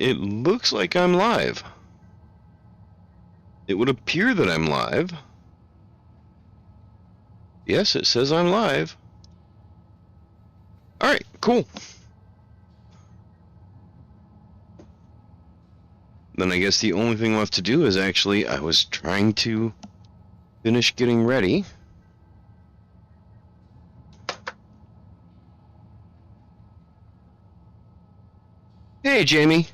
it looks like I'm live. It would appear that I'm live. Yes, it says I'm live. Alright, cool. Then I guess the only thing left to do is actually, I was trying to finish getting ready. Hey, Jamie.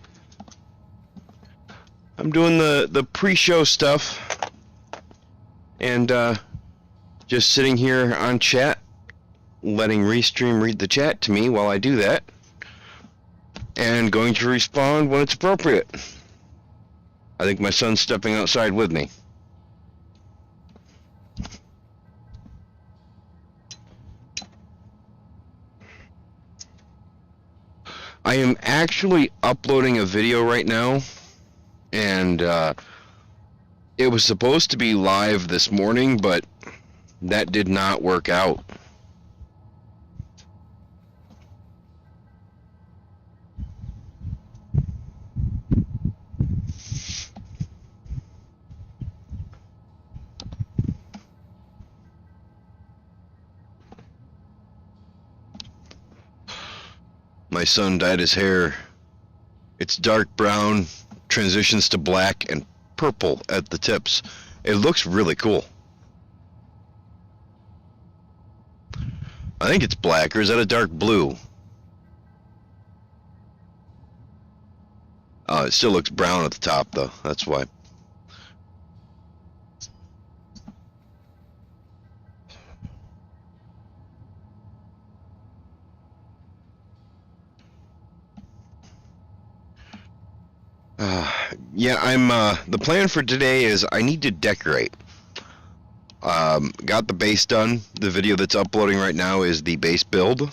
I'm doing the pre-show stuff and just sitting here on chat, letting Restream read the chat to me while I do that, and going to respond when it's appropriate. I think my son's stepping outside with me. I am actually uploading a video right now, and it was supposed to be live this morning, but that did not work out. My son dyed his hair. It's dark brown, transitions to black and purple at the tips. It looks really cool. I think it's black, or is that a dark blue? It still looks brown at the top, though. That's why. Yeah, the plan for today is I need to decorate. Got the base done. The video that's uploading right now is the base build.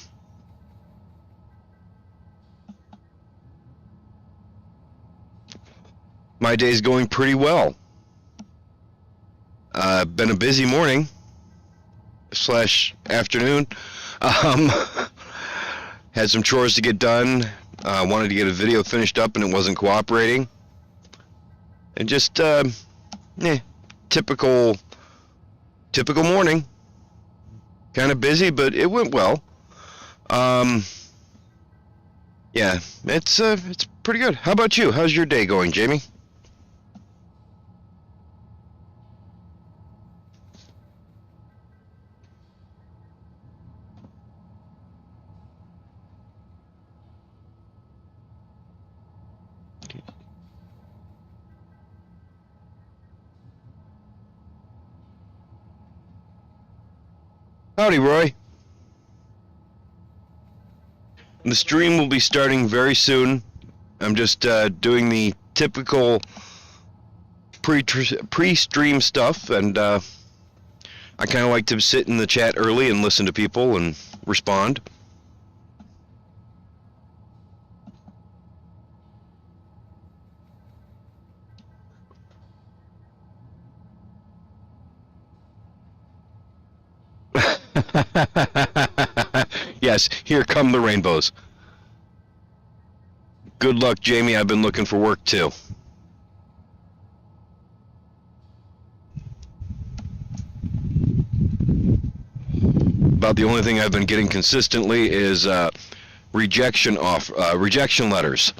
My day's going pretty well. Been a busy morning / afternoon. Had some chores to get done. Wanted to get a video finished up and it wasn't cooperating. And just, typical morning. Kind of busy, but it went well. Yeah, it's pretty good. How about you? How's your day going, Jamie? Howdy, Roy. The stream will be starting very soon. I'm just doing the typical pre-stream stuff, and I kind of like to sit in the chat early and listen to people and respond. Yes, here come the rainbows. Good luck, Jamie. I've been looking for work too. About the only thing I've been getting consistently is rejection letters.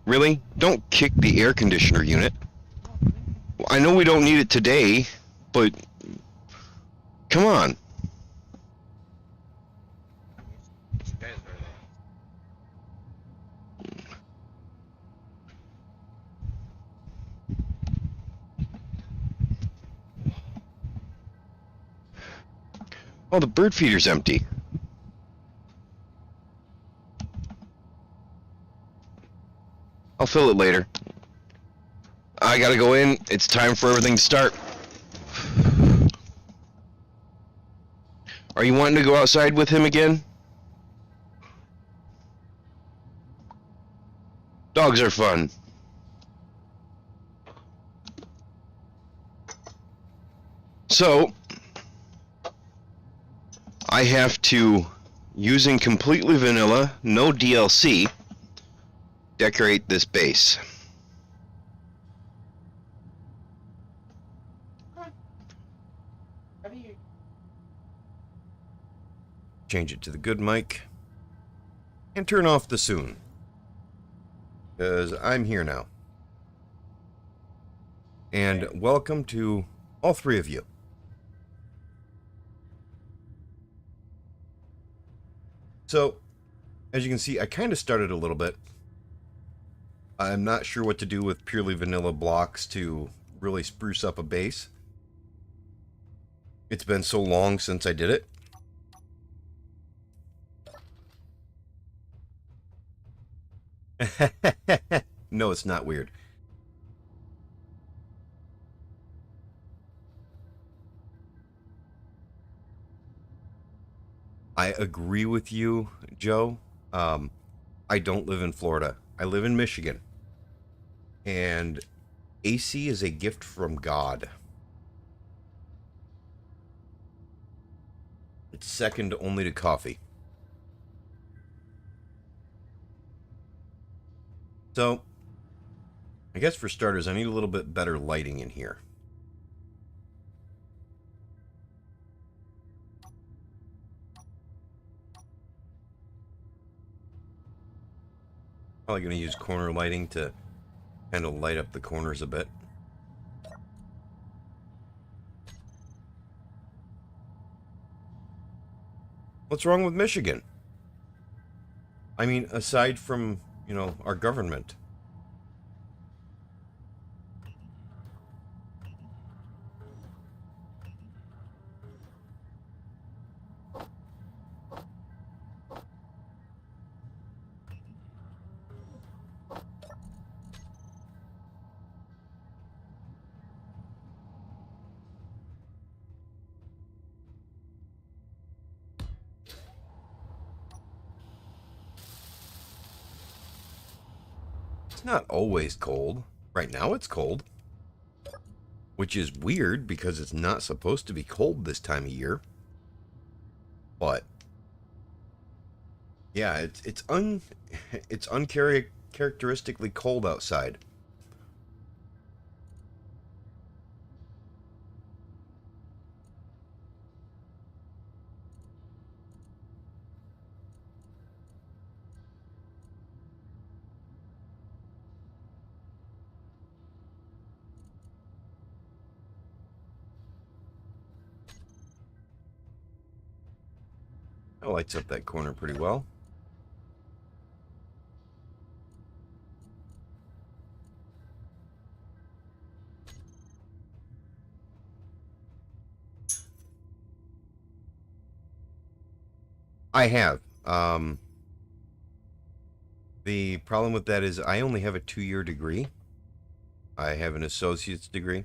Really? Don't kick the air conditioner unit. I know we don't need it today, but come on. Oh, the bird feeder's empty. I'll fill it later. I gotta go in. It's time for everything to start. Are you wanting to go outside with him again? Dogs are fun. So, I have to, using completely vanilla, no DLC, decorate this base. Change it to the good mic. And turn off the soon. Because I'm here now. And welcome to all three of you. So, as you can see, I kind of started a little bit. I'm not sure what to do with purely vanilla blocks to really spruce up a base. It's been so long since I did it. No, it's not weird. I agree with you, Joe. I don't live in Florida. I live in Michigan. And AC is a gift from God. It's second only to coffee. So, I guess for starters, I need a little bit better lighting in here. Probably going to use corner lighting to kind of light up the corners a bit. What's wrong with Michigan? I mean, aside from, you know, our government. It's not always cold. Right now it's cold. Which is weird because it's not supposed to be cold this time of year. But yeah, it's uncharacteristically cold outside. That lights up that corner pretty well. I have. The problem with that is I only have a 2-year degree. I have an associate's degree.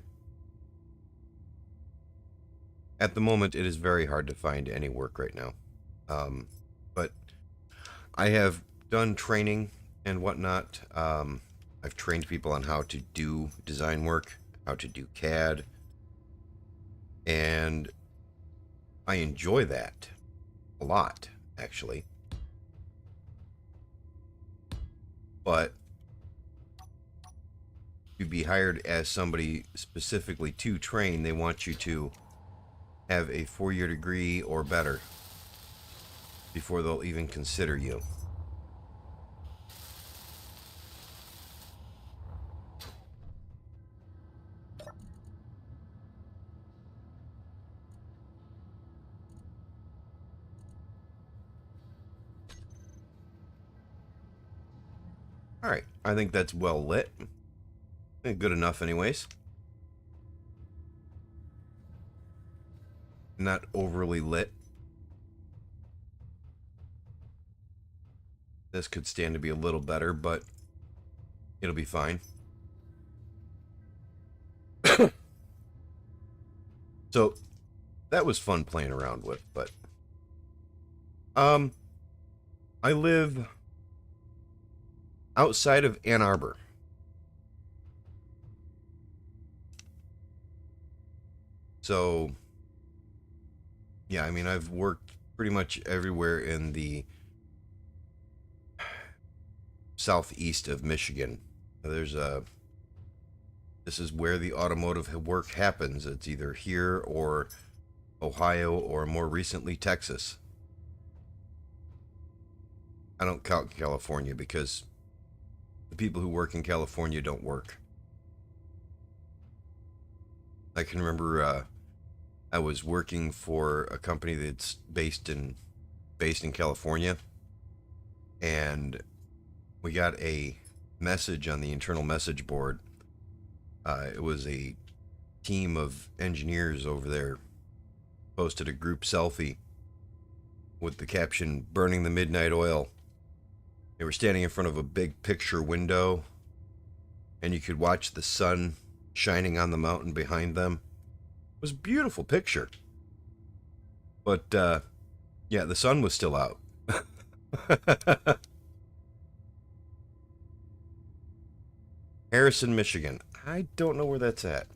At the moment, it is very hard to find any work right now. But I have done training and whatnot. I've trained people on how to do design work, how to do CAD, and I enjoy that a lot, actually. But to be hired as somebody specifically to train, they want you to have a 4-year degree or better before they'll even consider you. Alright, I think that's well lit. Good enough anyways. Not overly lit. This could stand to be a little better, but It'll be fine. So that was fun playing around with, but I live outside of Ann Arbor. So yeah, I mean, I've worked pretty much everywhere in the southeast of Michigan. There's a This is where the automotive work happens. It's either here or Ohio or more recently Texas. I don't count California because the people who work in California don't work. I can remember I was working for a company that's based in California, and we got a message on the internal message board. It was a team of engineers over there posted a group selfie with the caption "Burning the Midnight Oil." They were standing in front of a big picture window, and you could watch the sun shining on the mountain behind them. It was a beautiful picture. But yeah, the sun was still out. Harrison, Michigan. I don't know where that's at.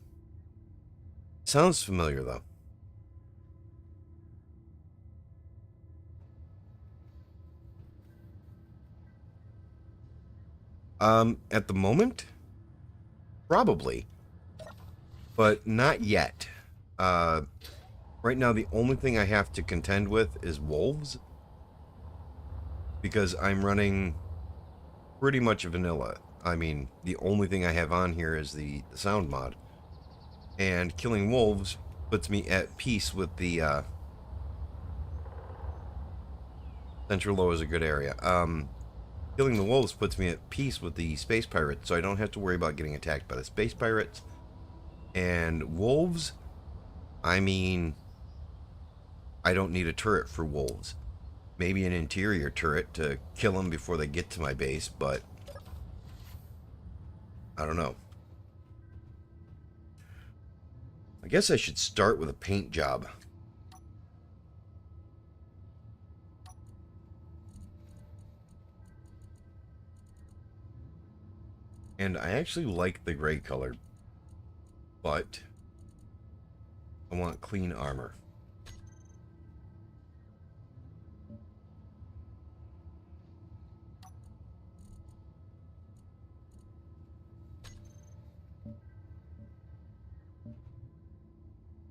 Sounds familiar though. At the moment, probably, but not yet. Uh, right now, the only thing I have to contend with is wolves because I'm running pretty much vanilla. I mean, the only thing I have on here is the sound mod, and killing wolves puts me at peace with the Central Low is a good area. Killing the wolves puts me at peace with the space pirates, so I don't have to worry about getting attacked by the space pirates. And wolves, I mean, I don't need a turret for wolves. Maybe an interior turret to kill them before they get to my base, but I don't know. I guess I should start with a paint job. And I actually like the gray color, but I want clean armor.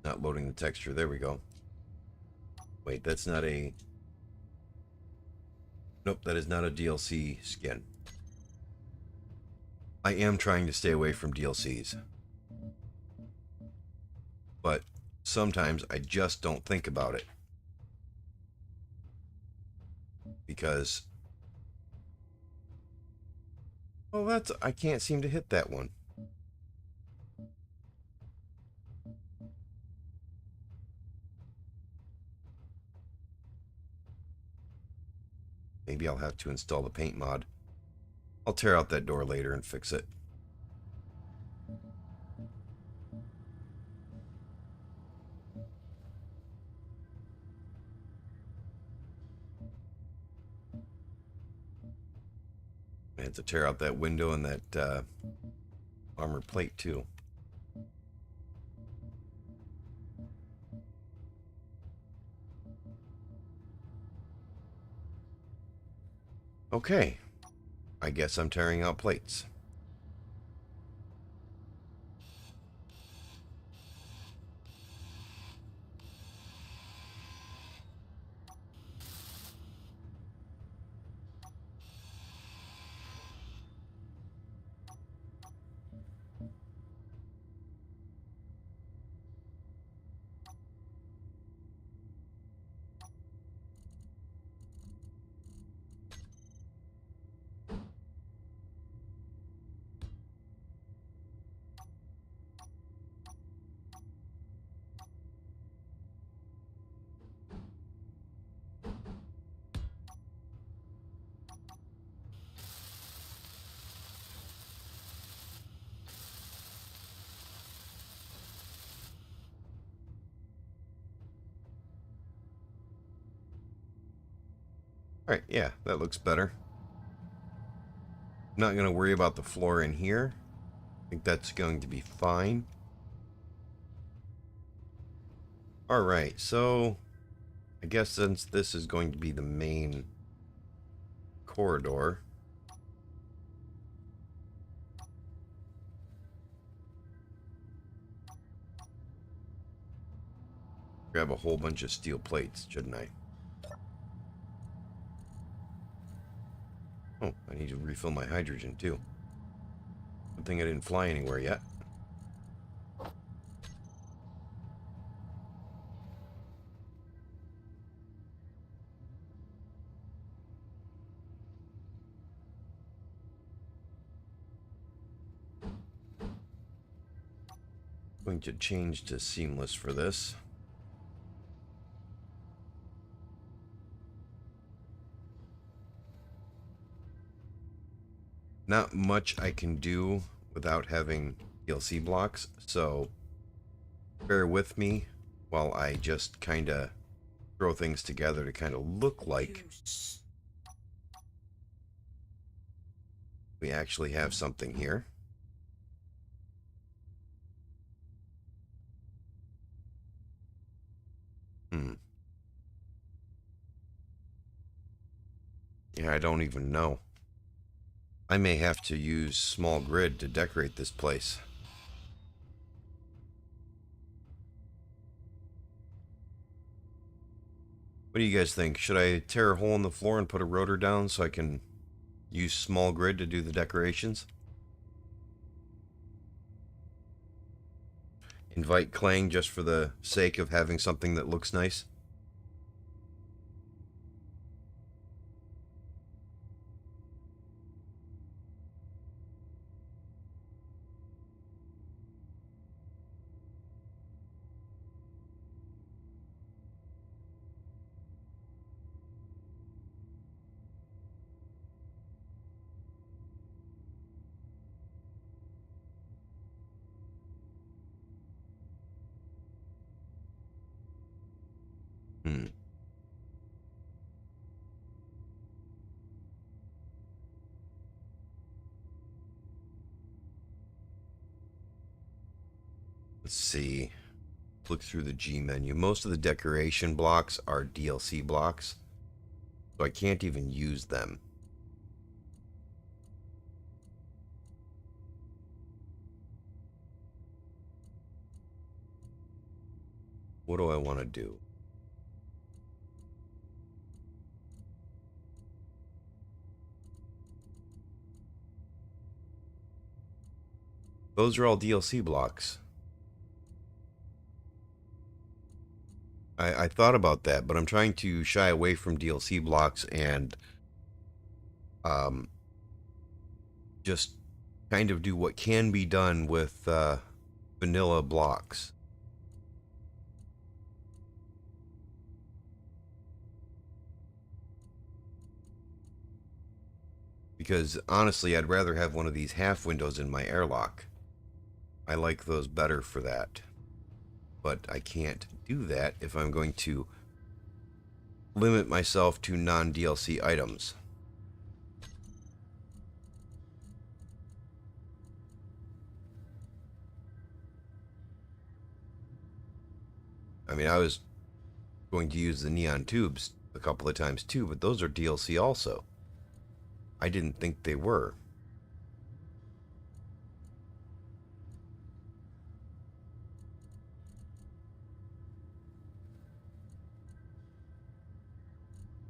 Not loading the texture. There we go. Wait, that's not a... Nope, that is not a DLC skin. I am trying to stay away from DLCs. But sometimes I just don't think about it. Because... well, that's... I can't seem to hit that one. Maybe I'll have to install the paint mod. I'll tear out that door later and fix it. I had to tear out that window and that armor plate too. Okay, I guess I'm tearing out plates. Alright, yeah, that looks better. I'm not going to worry about the floor in here. I think that's going to be fine. Alright, so I guess since this is going to be the main corridor, grab a whole bunch of steel plates, shouldn't I? Oh, I need to refill my hydrogen too. Good thing I didn't fly anywhere yet. Going to change to seamless for this. Not much I can do without having DLC blocks, so bear with me while I just kind of throw things together to kind of look like we actually have something here. Yeah, I don't even know. I may have to use small grid to decorate this place. What do you guys think? Should I tear a hole in the floor and put a rotor down so I can use small grid to do the decorations? Invite Clang just for the sake of having something that looks nice? Hmm. Let's see. Look through the G menu. Most of the decoration blocks are DLC blocks, so I can't even use them. What do I want to do? Those are all DLC blocks. I thought about that, but I'm trying to shy away from DLC blocks and um, just kind of do what can be done with vanilla blocks. Because honestly, I'd rather have one of these half windows in my airlock. I like those better for that. But I can't do that if I'm going to limit myself to non-DLC items. I mean, I was going to use the neon tubes a couple of times too, but those are DLC also. I didn't think they were.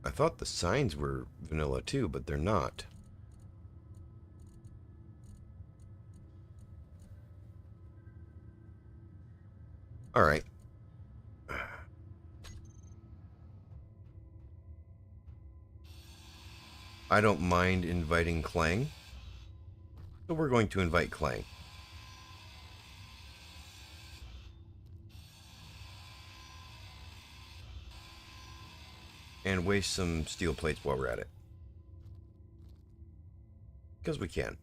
I thought the signs were vanilla too, but they're not. Alright. I don't mind inviting Clang. So we're going to invite Clang. And waste some steel plates while we're at it. Because we can.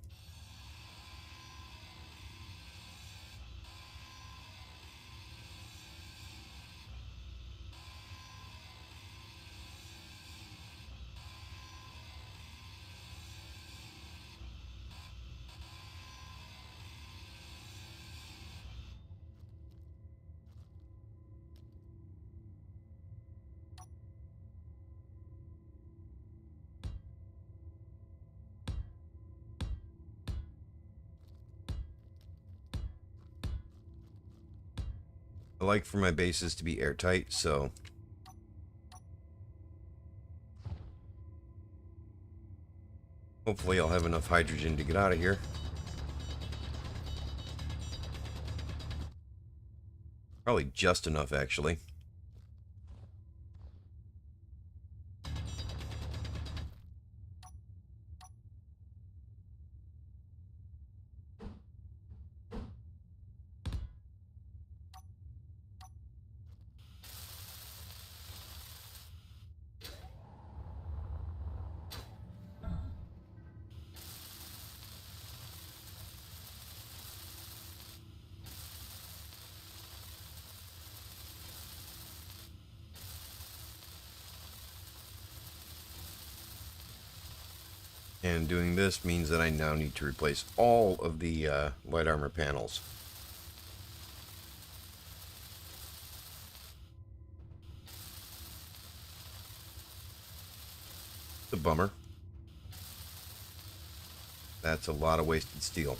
I like for my bases to be airtight, so hopefully I'll have enough hydrogen to get out of here. Probably just enough, actually. And doing this means that I now need to replace all of the light armor panels. It's a bummer. That's a lot of wasted steel.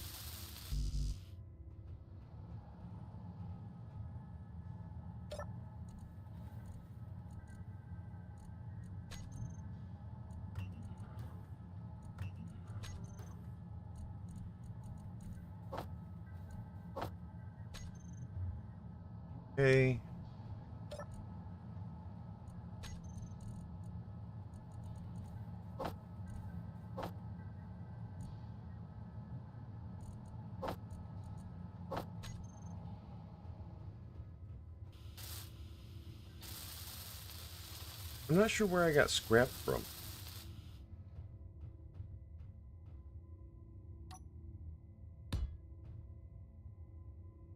Okay. I'm not sure where I got scrap from.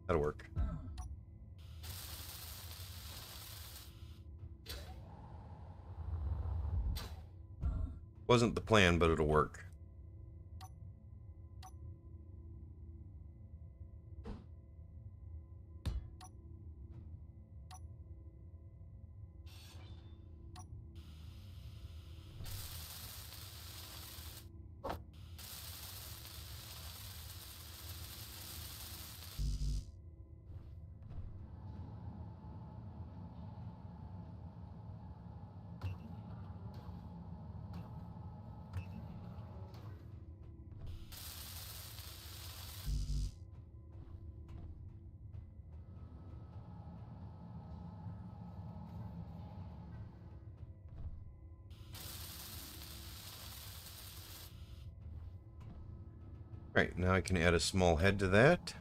That'll work. Wasn't the plan, but it'll work. Right, now I can add a small head to that.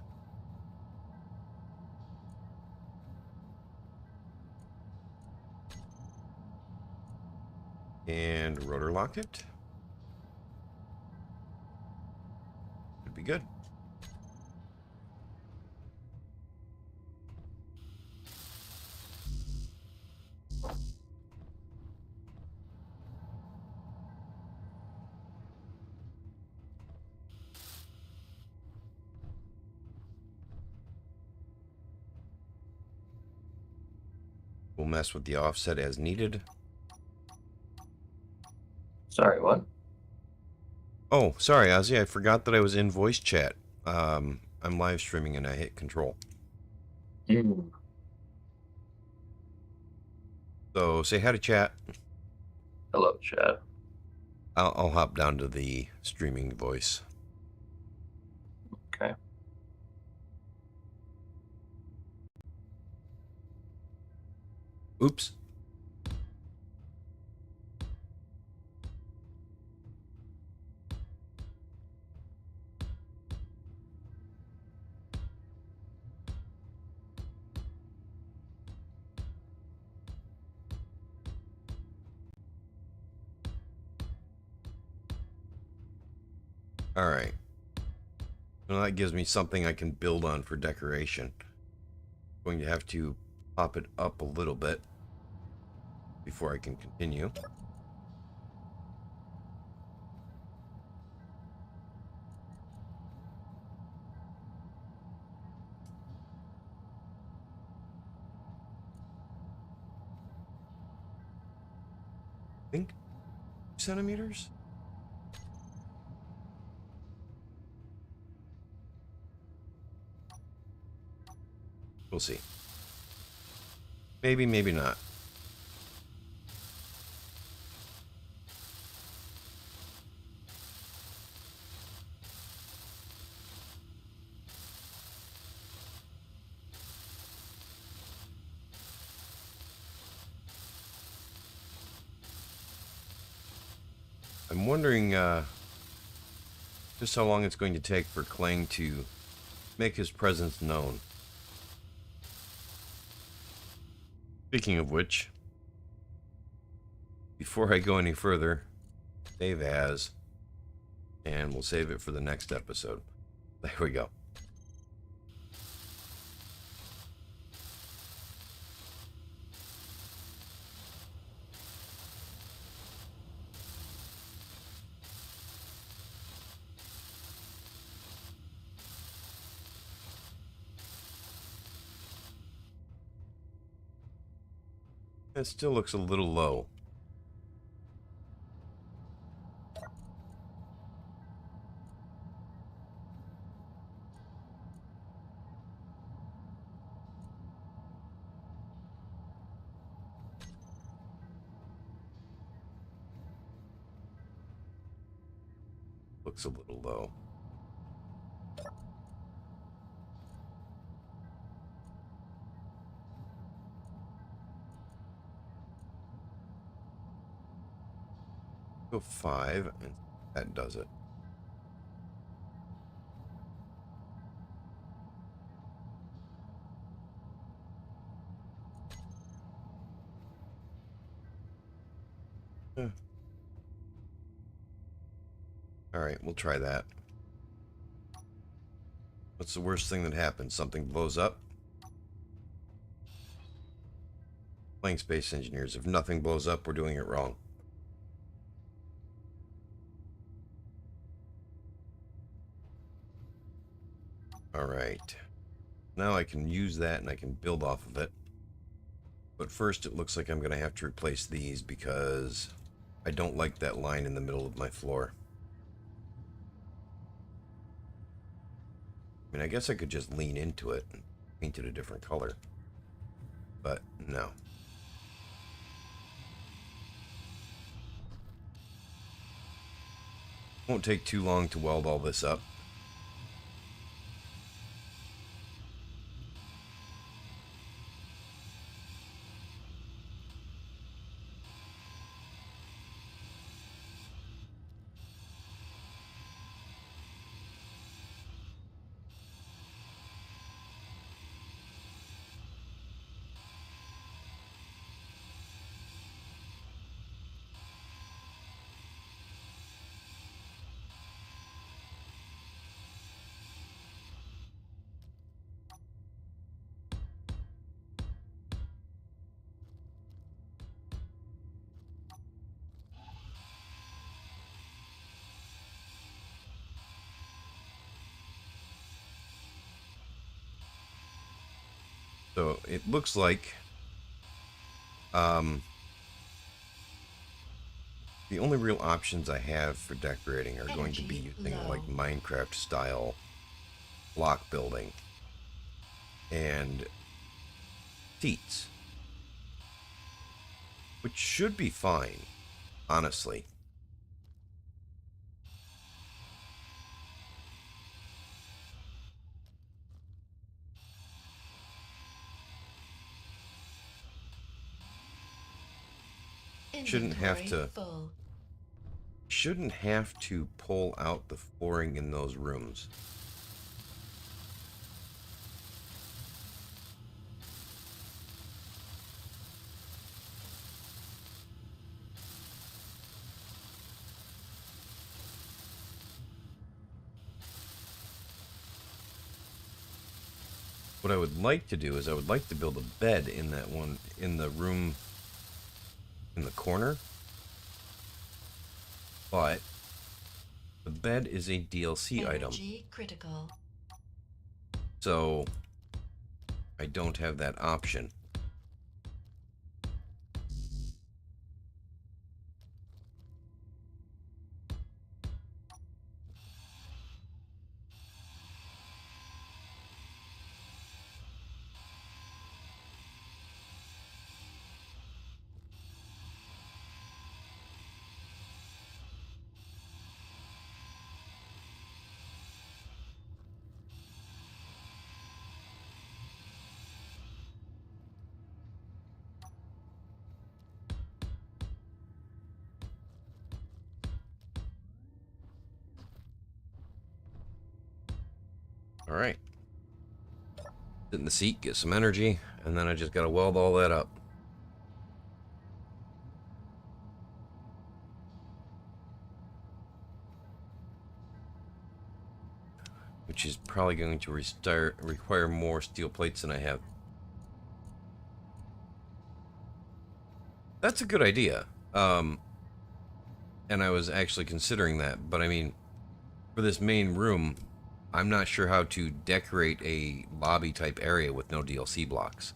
And rotor lock it. Should be good. We'll mess with the offset as needed. Sorry, what? Oh, sorry, Ozzy. I forgot that I was in voice chat. I'm live streaming and I hit control. So say hi to chat. Hello, chat. I'll hop down to the streaming voice. Okay. Oops. All right. Well, that gives me something I can build on for decoration. Going to have to pop it up a little bit before I can continue. I think 2 centimeters? We'll see. Maybe, maybe not. I'm wondering just how long it's going to take for Clang to make his presence known. Speaking of which, before I go any further, save as, and we'll save it for the next episode. There we go. It still looks a little low. Looks a little low. Go 5, and that does it. Alright, we'll try that. What's the worst thing that happens? Something blows up? Playing Space Engineers. If nothing blows up, we're doing it wrong. Alright. Now I can use that and I can build off of it. But first it looks like I'm going to have to replace these because I don't like that line in the middle of my floor. I mean, I guess I could just lean into it and paint it a different color. But no. Won't take too long to weld all this up. So it looks like the only real options I have for decorating are going to be using like Minecraft style block building and seats, which should be fine, honestly. Shouldn't have to pull out the flooring in those rooms. What I would like to do is I would like to build a bed in that one, in the room in the corner. But the bed is a DLC item. Critical. So I don't have that option. All right. Sit in the seat, get some energy, and then I just got to weld all that up. Which is probably going to require more steel plates than I have. That's a good idea. And I was actually considering that, but I mean, for this main room, I'm not sure how to decorate a lobby type area with no DLC blocks.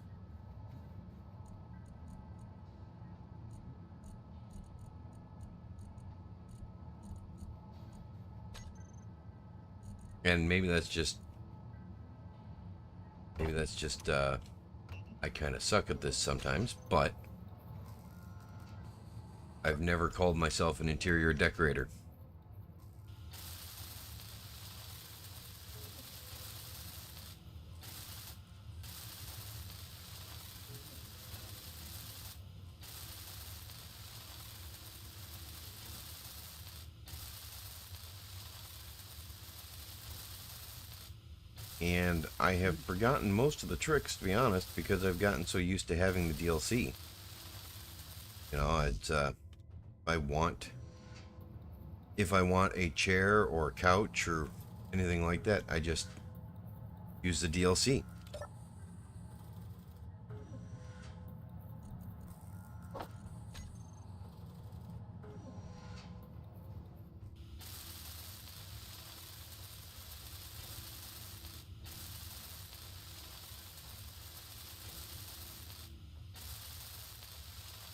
And maybe that's just I kind of suck at this sometimes, but I've never called myself an interior decorator. And I have forgotten most of the tricks, to be honest, because I've gotten so used to having the DLC. You know, it's if I want a chair or a couch or anything like that, I just use the DLC.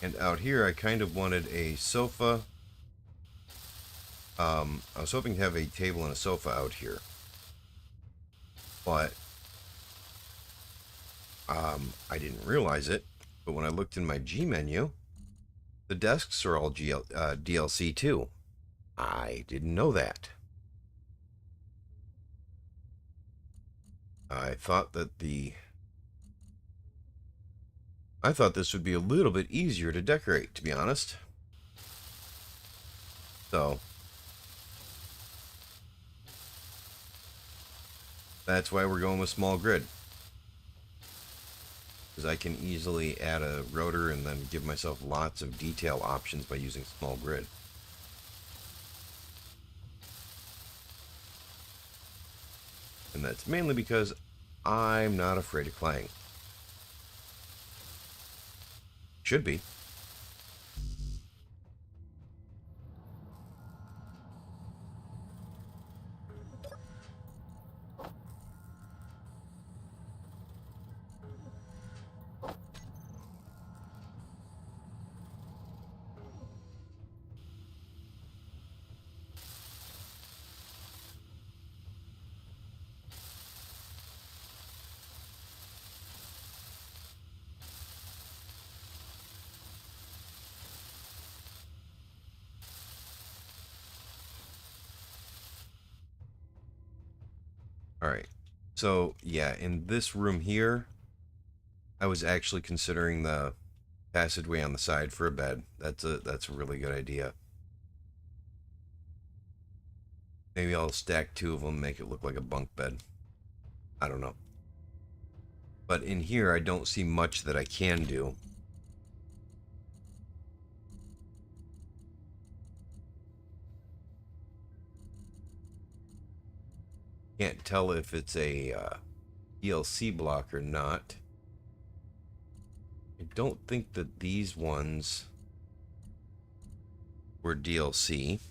And out here, I kind of wanted a sofa. I was hoping to have a table and a sofa out here. But I didn't realize it. But when I looked in my G menu, the desks are all DLC too. I didn't know that. I thought this would be a little bit easier to decorate, to be honest. So that's why we're going with small grid. Because I can easily add a rotor and then give myself lots of detail options by using small grid. And that's mainly because I'm not afraid of clang. Should be. Alright, so yeah, in this room here, I was actually considering the passageway on the side for a bed. That's a really good idea. Maybe I'll stack two of them and make it look like a bunk bed. I don't know. But in here, I don't see much that I can do. Can't tell if it's a DLC block or not. I don't think that these ones were DLC.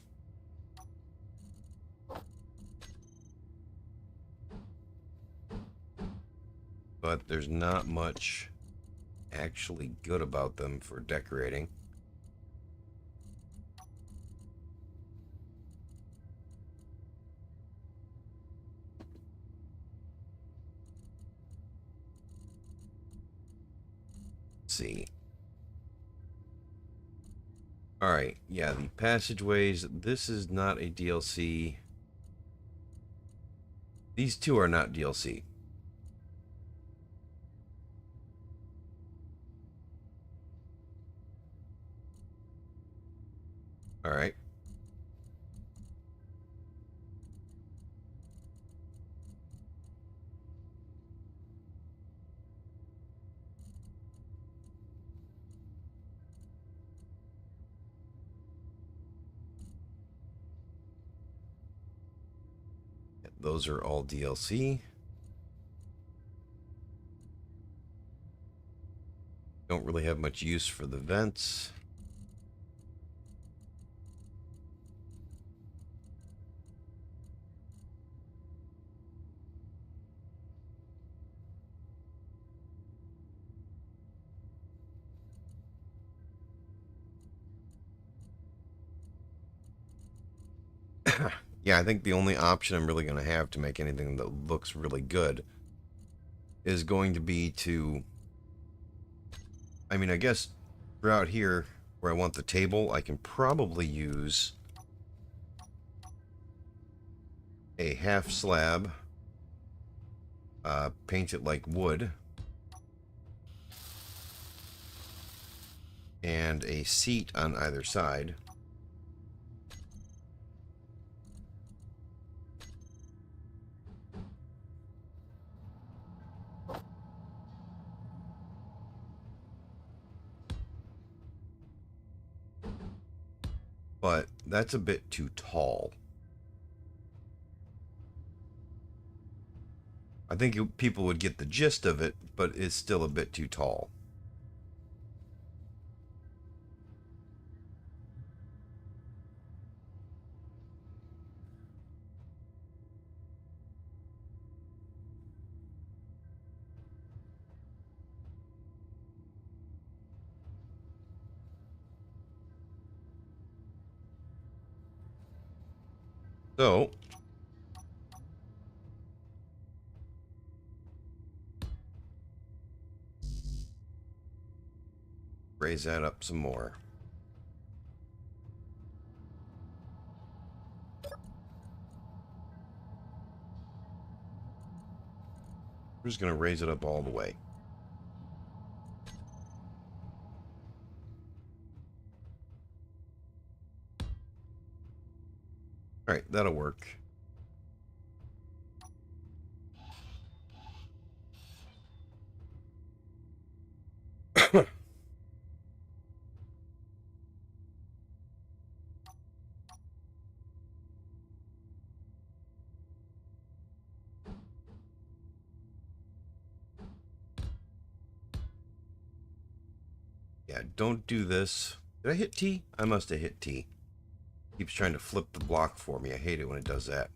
But there's not much actually good about them for decorating. See. Alright, yeah, the passageways, this is not a DLC. These two are not DLC. Alright. those are all DLC. Don't really have much use for the vents. Yeah, I think the only option I'm really going to have to make anything that looks really good is going to be to, I mean, I guess for out here where I want the table, I can probably use a half slab, paint it like wood, and a seat on either side. But that's a bit too tall. I think people would get the gist of it, but it's still a bit too tall. So, raise that up some more. We're just going to raise it up all the way. All right, that'll work. Yeah, don't do this. Did I hit T? I must have hit T. Keeps trying to flip the block for me. I hate it when it does that.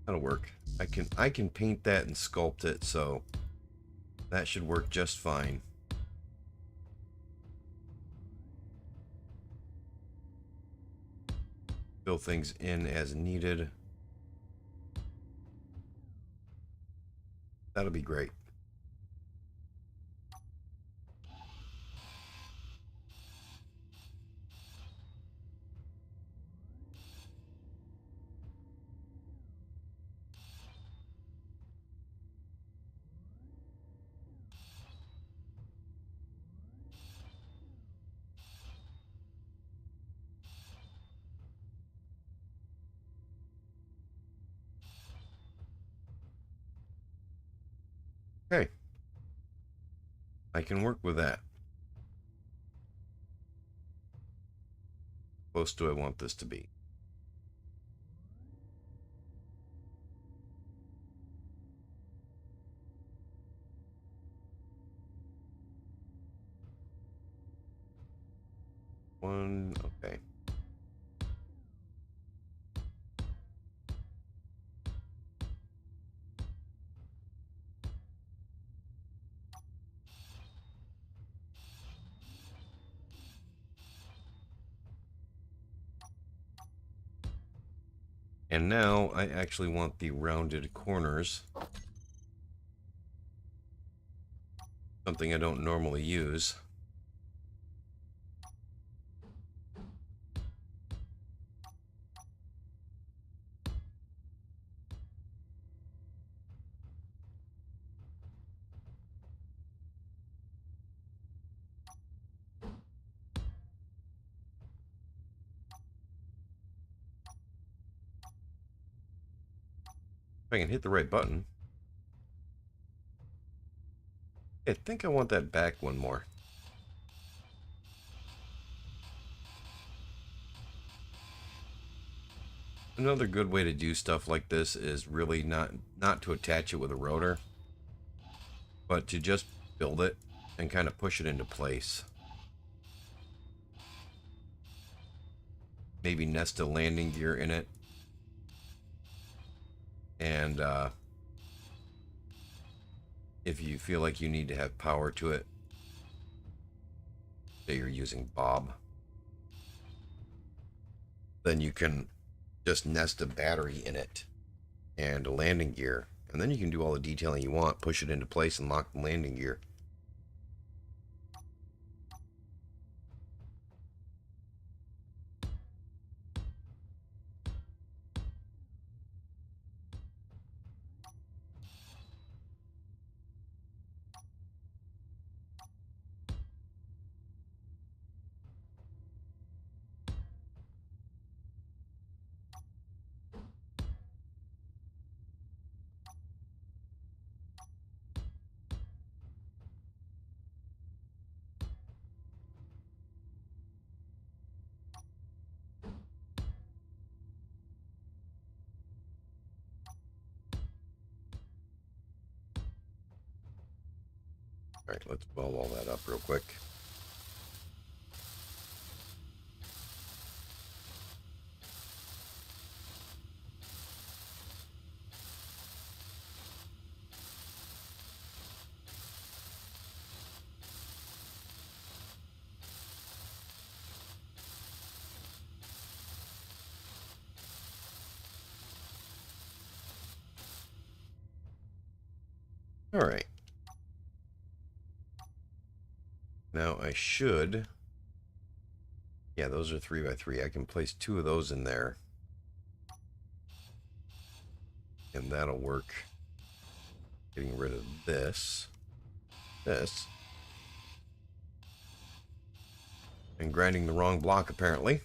That'll work. I can paint that and sculpt it, so that should work just fine. Fill things in as needed. That'll be great. Okay. I can work with that. How close do I want this to be? One, okay. And now I actually want the rounded corners. Something I don't normally use. If I can hit the right button. I think I want that back one more. Another good way to do stuff like this is really not to attach it with a rotor, but to just build it and kind of push it into place. Maybe nest a landing gear in it. And if you feel like you need to have power to it, say you're using Bob, then you can just nest a battery in it and a landing gear, and then you can do all the detailing you want, push it into place and lock the landing gear. All right, let's ball all that up real quick. All right. Now I should, yeah, those are 3x3. I can place 2 of those in there, and that'll work. Getting rid of this, and grinding the wrong block apparently.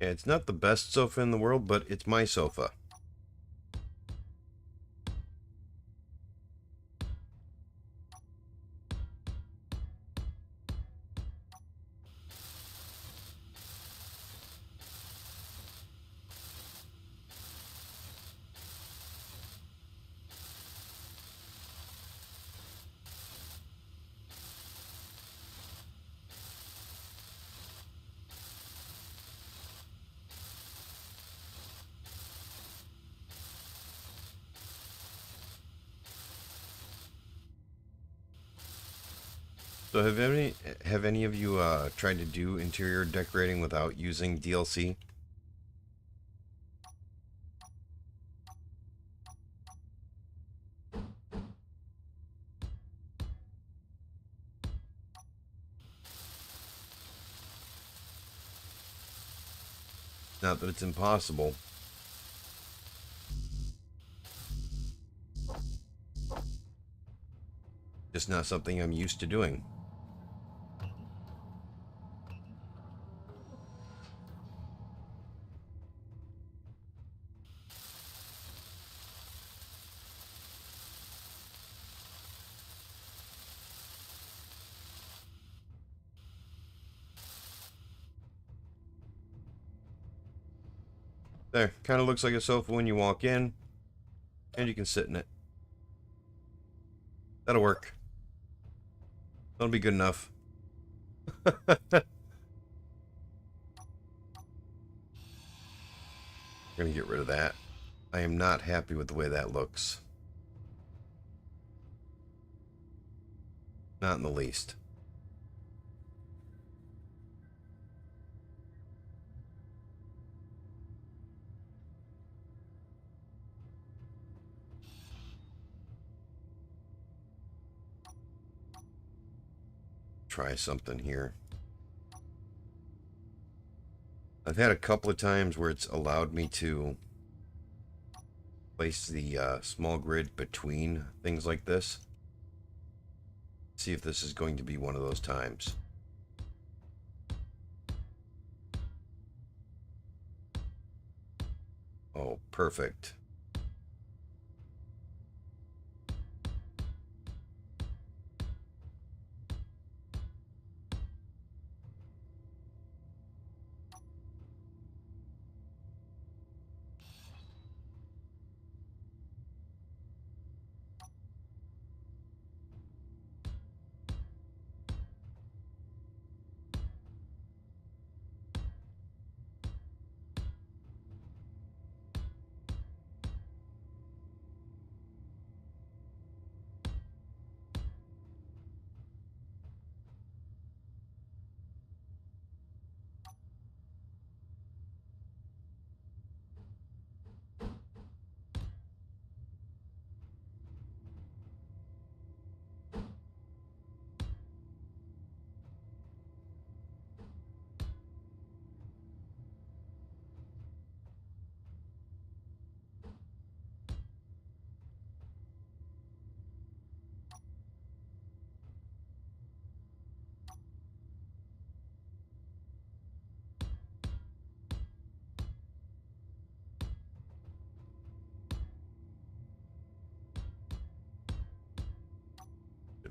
Yeah, it's not the best sofa in the world, but it's my sofa. So have any of you tried to do interior decorating without using DLC? Not that it's impossible. Just not something I'm used to doing. There, kind of looks like a sofa when you walk in, and you can sit in it. That'll work. That'll be good enough. We're gonna get rid of that. I am not happy with the way that looks. Not in the least. Try something here. I've had a couple of times where it's allowed me to place the small grid between things like this. See if this is going to be one of those times. Oh, perfect.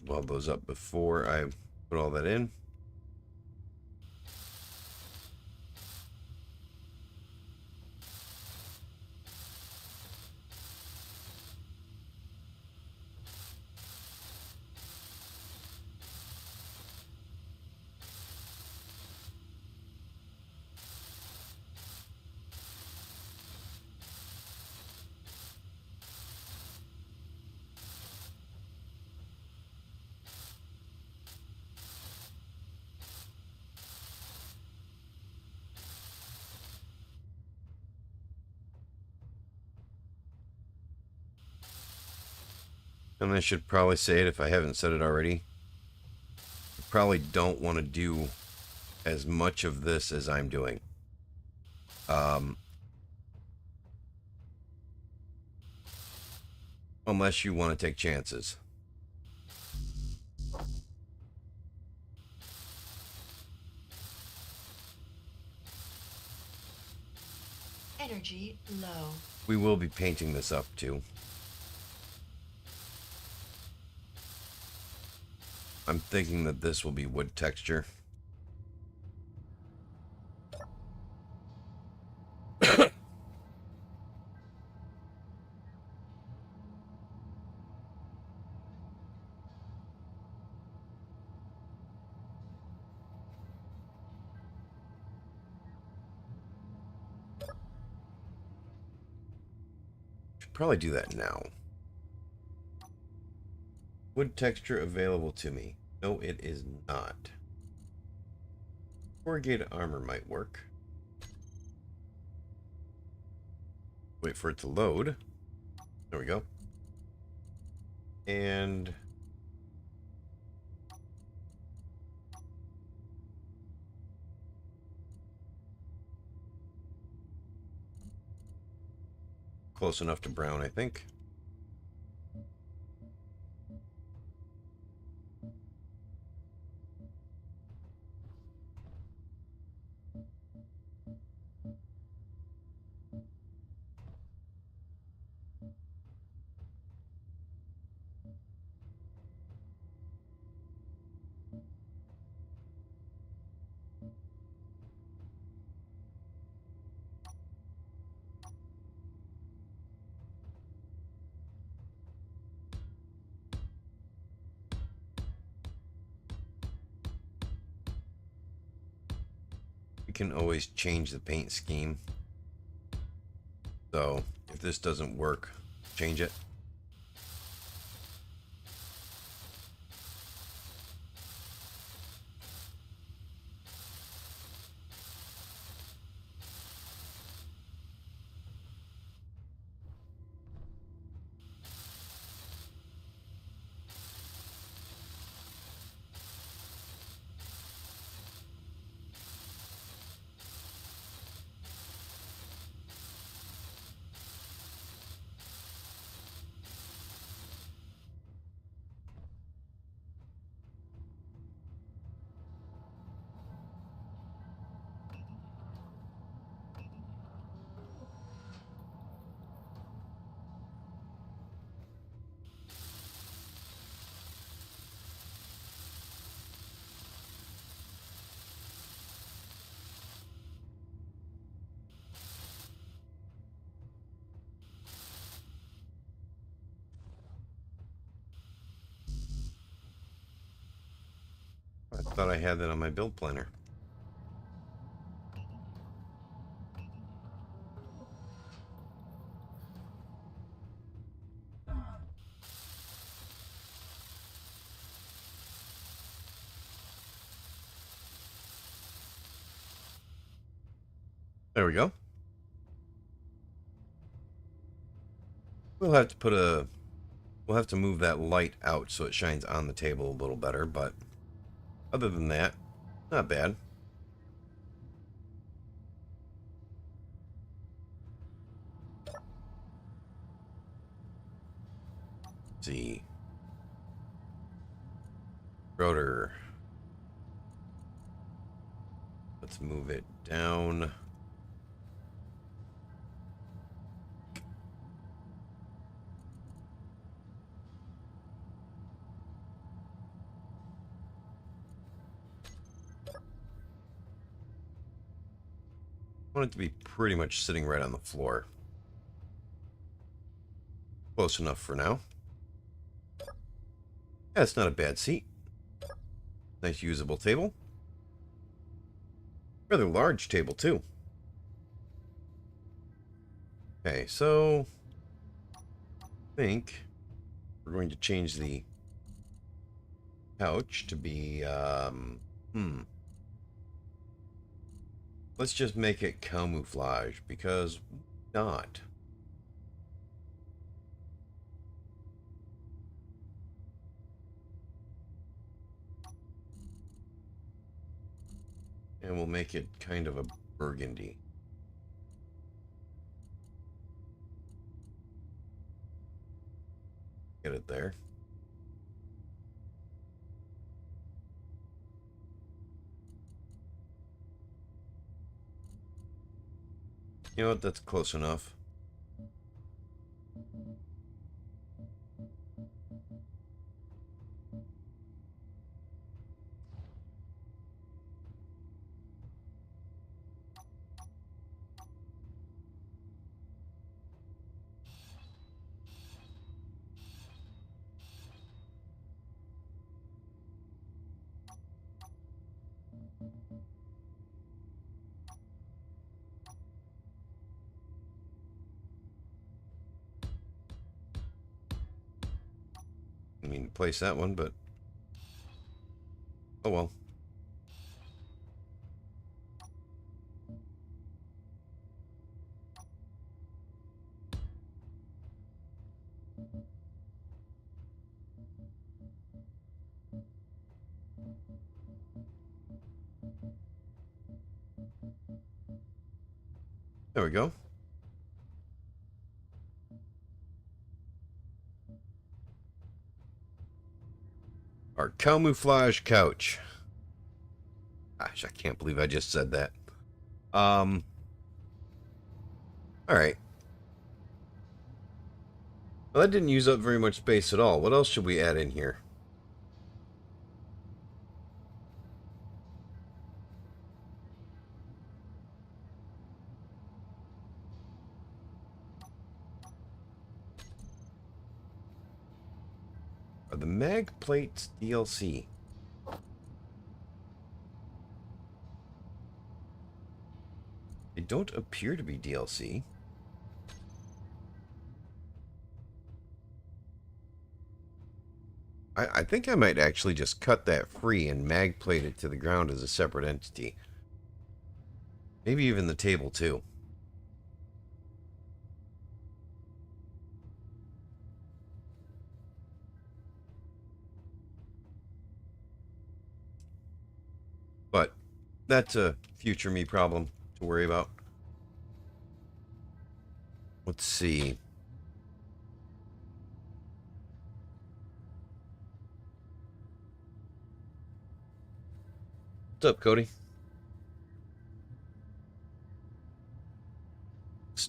Weld those up before I put all that in. And I should probably say it if I haven't said it already. You probably don't want to do as much of this as I'm doing. Unless you want to take chances. Energy low. We will be painting this up too. I'm thinking that this will be wood texture. Should probably do that now. Wood texture available to me. No, it is not. Corrugated armor might work. Wait for it to load. There we go. And close enough to brown, I think. You can always change the paint scheme. So if this doesn't work, change it. Thought I had that on my build planner. There we go. We'll have to put a... We'll have to move that light out so it shines on the table a little better, but other than that, not bad. Let's see. Rotor. Let's move it down. I want it to be pretty much sitting right on the floor. Close enough for now. Yeah, it's not a bad seat. Nice usable table. Rather large table too. Okay, so I think we're going to change the couch to be let's just make it camouflage, because not. And we'll make it kind of a burgundy. Get it there. You know what? That's close enough. I mean, place that one, but oh well. There we go. Our camouflage couch. Gosh, I can't believe I just said that. All right. Well, that didn't use up very much space at all. What else should we add in here? Are the mag plates DLC? They don't appear to be DLC. I think I might actually just cut that free and mag plate it to the ground as a separate entity. Maybe even the table too. But that's a future me problem to worry about. Let's see. What's up, Cody?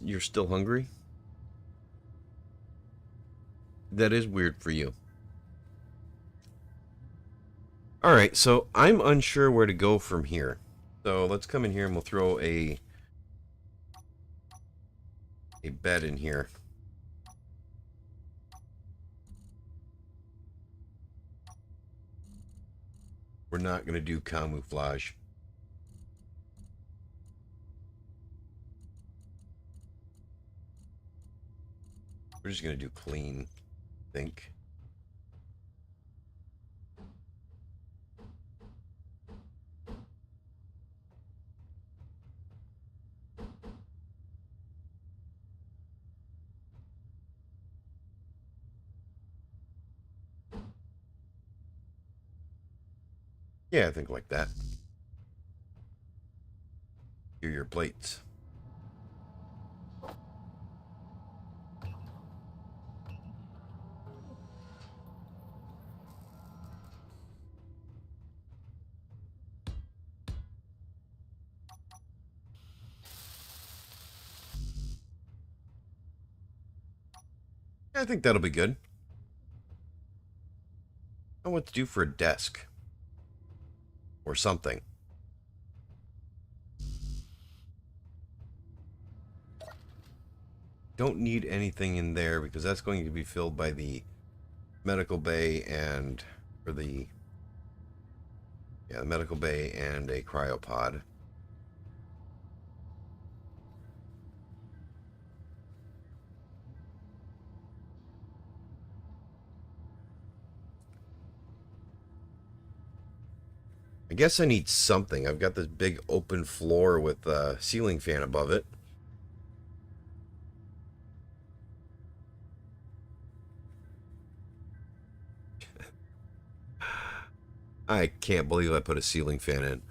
You're still hungry? That is weird for you. Alright, so I'm unsure where to go from here. So let's come in here and we'll throw a bed in here. We're not going to do camouflage. We're just going to do clean, I think. Yeah, I think like that. Here are your plates. I think that'll be good. I know what to do for a desk. Or something. Don't need anything in there because that's going to be filled by the medical bay and the medical bay and a cryopod. I guess I need something. I've got this big open floor with a ceiling fan above it. I can't believe I put a ceiling fan in.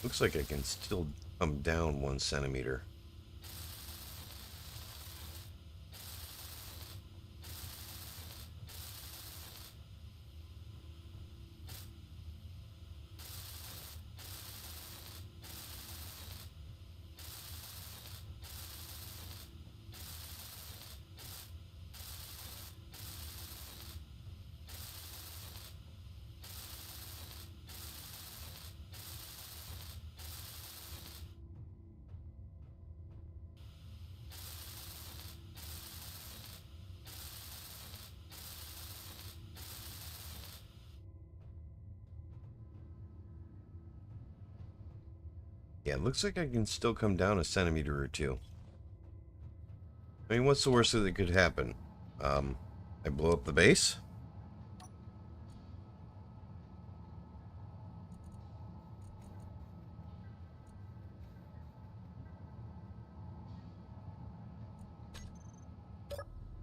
Looks like I can still come down 1 centimeter. Yeah, it looks like I can still come down 1 centimeter or 2. I mean, what's the worst that could happen? I blow up the base?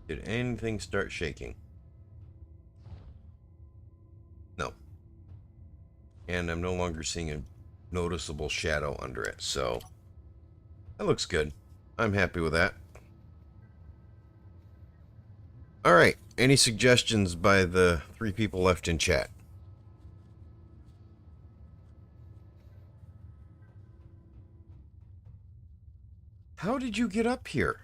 Did anything start shaking? No. And I'm no longer seeing a noticeable shadow under it, so that looks good. I'm happy with that. Alright, any suggestions by the 3 people left in chat? How did you get up here?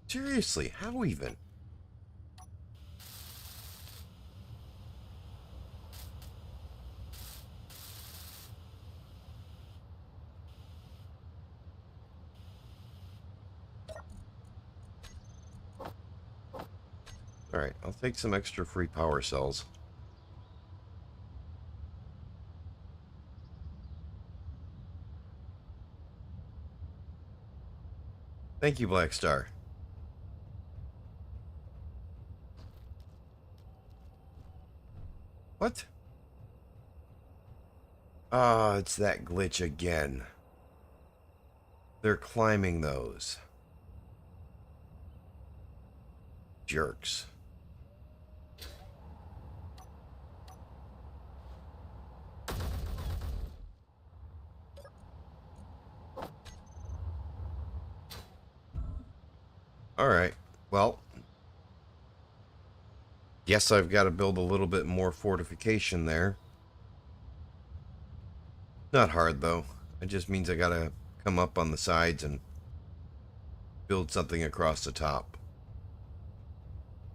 Seriously, how even? Alright, I'll take some extra free power cells. Thank you, Black Star. What? Ah, it's that glitch again. They're climbing those. Jerks. Alright, well, guess I've got to build a little bit more fortification there. Not hard, though. It just means I gotta come up on the sides and build something across the top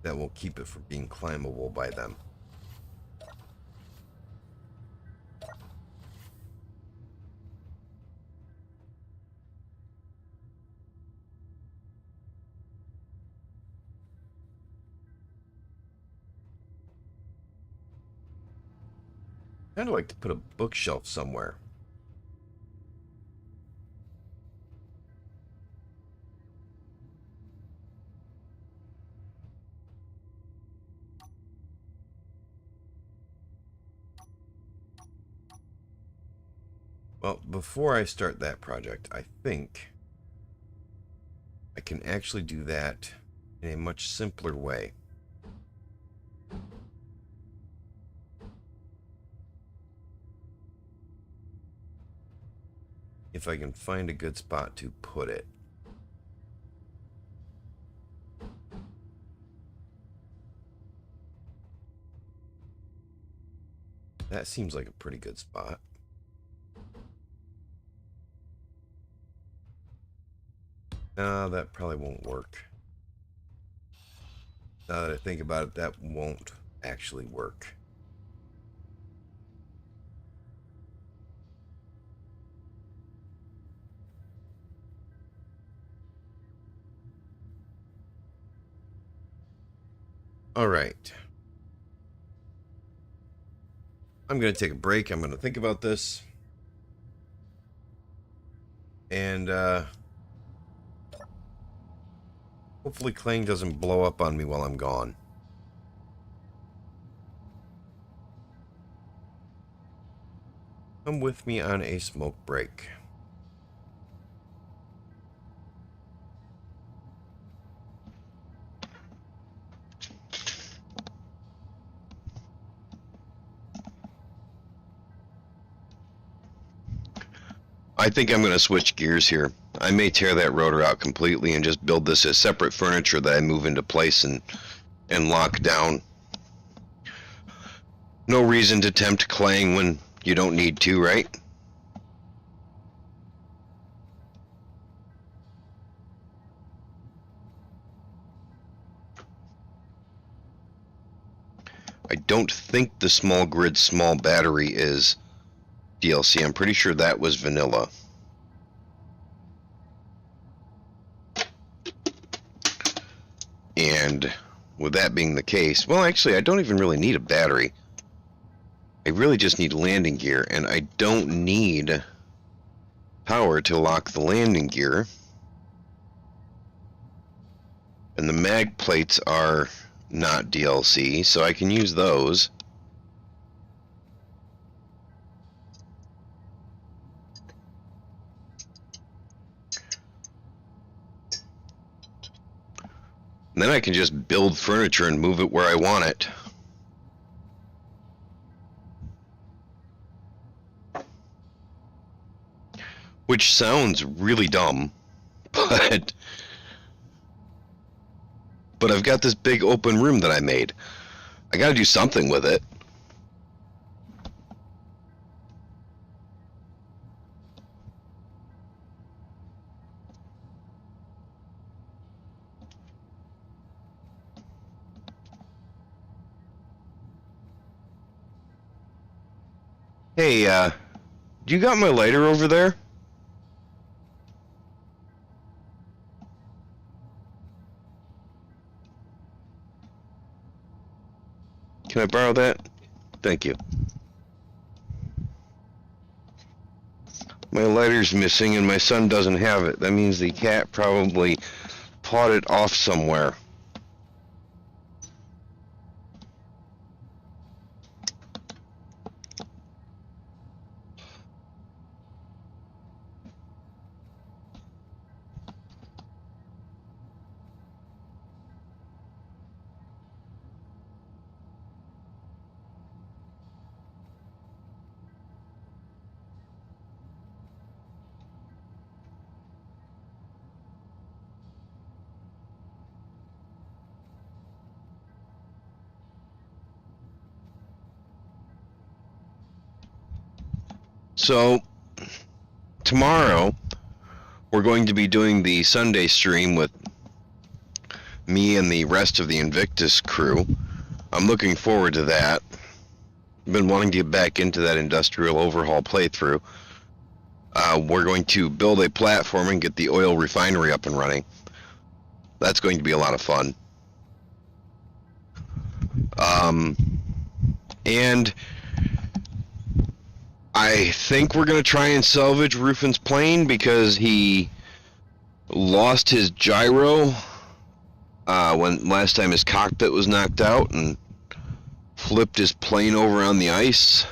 that will keep it from being climbable by them. Kind of like to put a bookshelf somewhere. Well, before I start that project, I think I can actually do that in a much simpler way. If I can find a good spot to put it. That seems like a pretty good spot. No, that probably won't work. Now that I think about it, that won't actually work. All right. I'm going to take a break. I'm going to think about this. And hopefully Clang doesn't blow up on me while I'm gone. Come with me on a smoke break. I think I'm going to switch gears here. I may tear that rotor out completely and just build this as separate furniture that I move into place and lock down. No reason to tempt Clang when you don't need to, right? I don't think the small grid small battery is DLC. I'm pretty sure that was vanilla. And with that being the case, well, actually, I don't even really need a battery. I really just need landing gear, and I don't need power to lock the landing gear. And the mag plates are not DLC, so I can use those. And then I can just build furniture and move it where I want it. Which sounds really dumb, but I've got this big open room that I made. I gotta do something with it. Hey, do you got my lighter over there? Can I borrow that? Thank you. My lighter's missing and my son doesn't have it. That means the cat probably pawed it off somewhere. So, tomorrow, we're going to be doing the Sunday stream with me and the rest of the Invictus crew. I'm looking forward to that. I've been wanting to get back into that industrial overhaul playthrough. We're going to build a platform and get the oil refinery up and running. That's going to be a lot of fun. And I think we're going to try and salvage Rufin's plane because he lost his gyro when last time his cockpit was knocked out and flipped his plane over on the ice.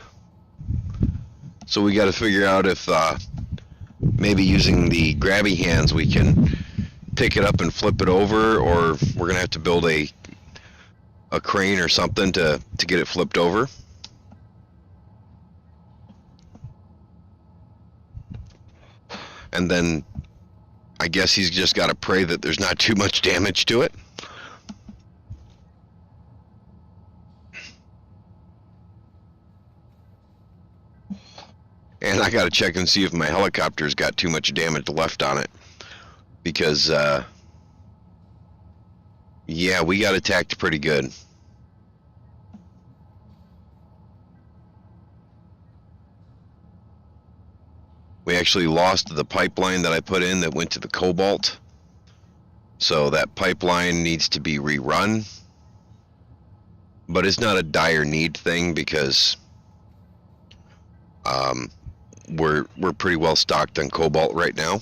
So we got to figure out if maybe using the grabby hands we can pick it up and flip it over, or we're going to have to build a crane or something to get it flipped over. And then I guess he's just got to pray that there's not too much damage to it. And I got to check and see if my helicopter's got too much damage left on it. Because, yeah, we got attacked pretty good. We actually lost the pipeline that I put in that went to the Cobalt. So that pipeline needs to be rerun. But it's not a dire need thing because we're pretty well stocked on Cobalt right now.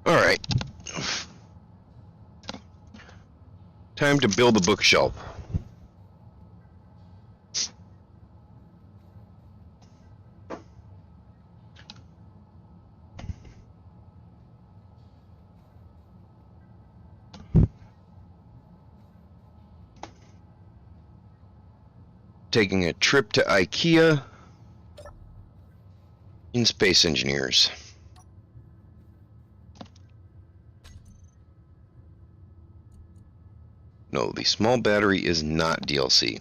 All right. Time to build a bookshelf. Taking a trip to IKEA in Space Engineers. No, the small battery is not DLC.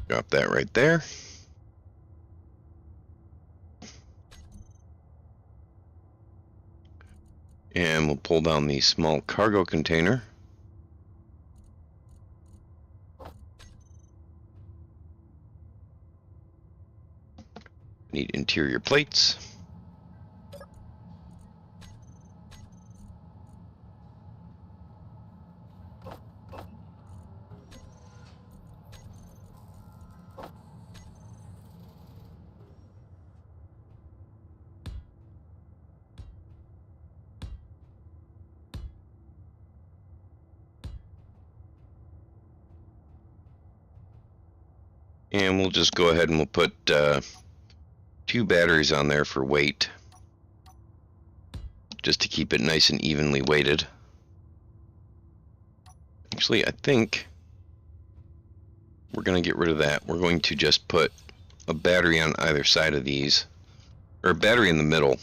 Drop that right there. And we'll pull down the small cargo container. Need interior plates. And we'll just go ahead and we'll put 2 batteries on there for weight, just to keep it nice and evenly weighted. Actually, I think we're going to get rid of that. We're going to just put a battery on either side of these, or a battery in the middle.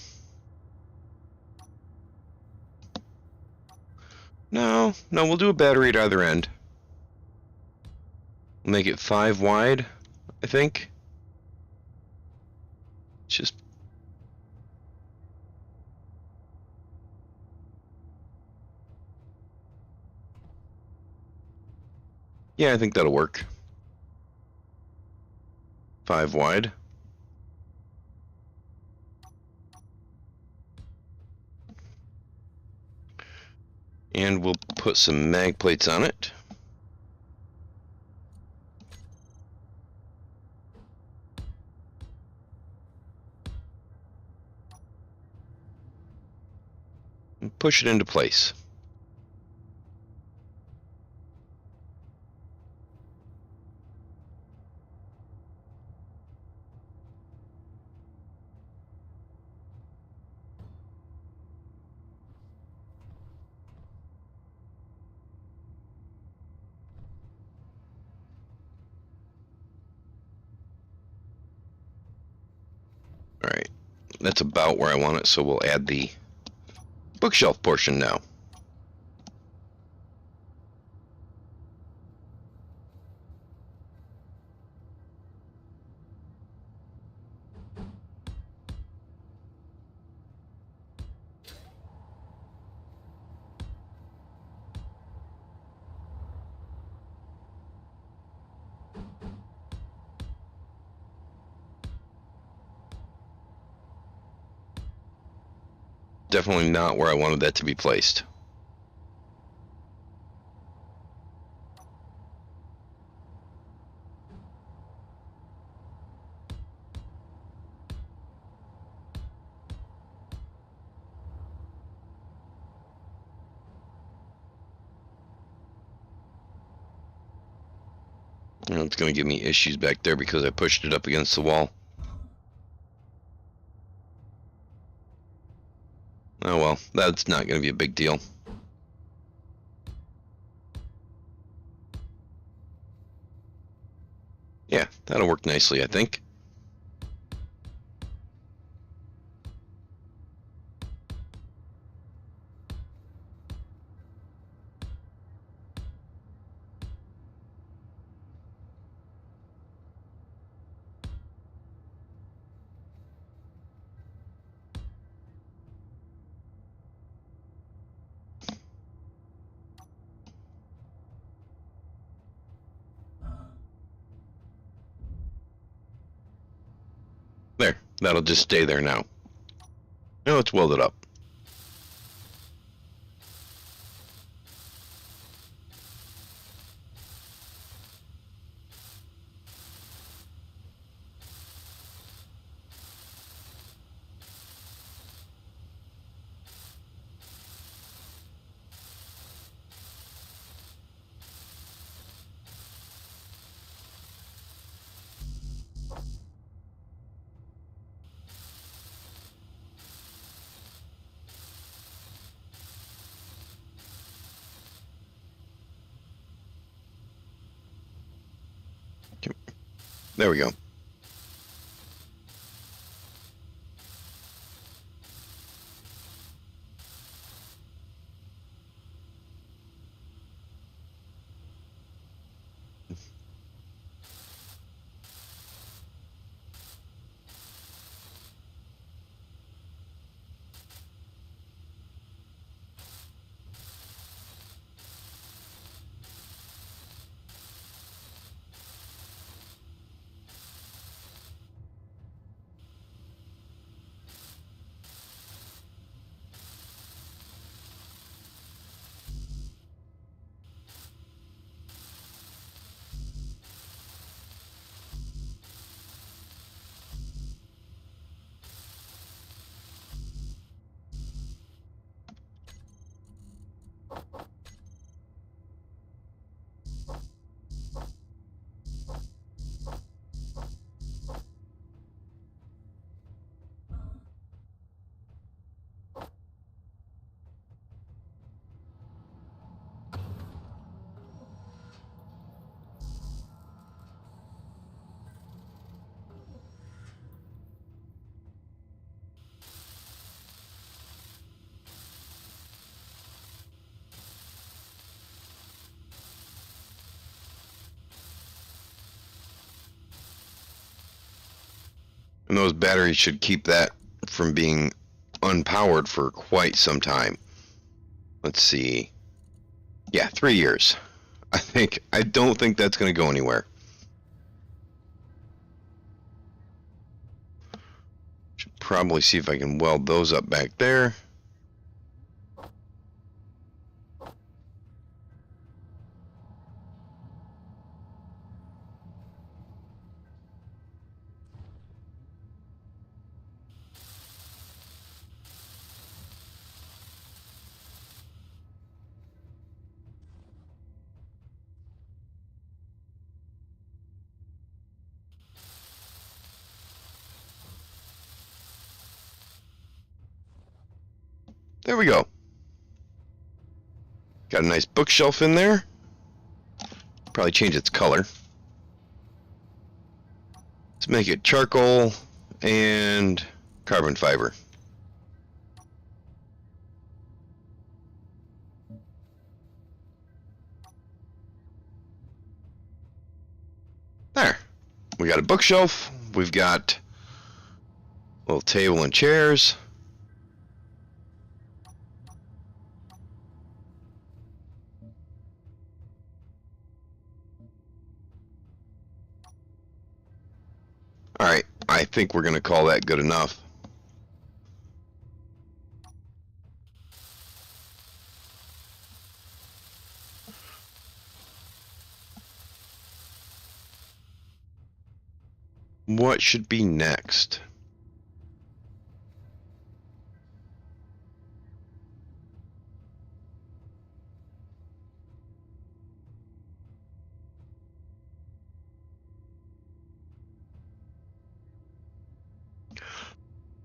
No, we'll do a battery at either end. We'll make it 5 wide, I think. Just Yeah, I think that'll work. 5 wide. And we'll put some mag plates on it. And push it into place. Alright, that's about where I want it, so we'll add the bookshelf portion now. Definitely not where I wanted that to be placed. You know, it's going to give me issues back there because I pushed it up against the wall. Oh well, that's not going to be a big deal. Yeah, that'll work nicely, I think. There, that'll just stay there now. Now let's weld it up. There we go. And those batteries should keep that from being unpowered for quite some time. Let's see. Yeah, 3 years. I don't think that's going to go anywhere. Should probably see if I can weld those up back there. There we go. Got a nice bookshelf in there. Probably change its color. Let's make it charcoal and carbon fiber. There. We got a bookshelf. We've got a little table and chairs. Alright, I think we're going to call that good enough. What should be next?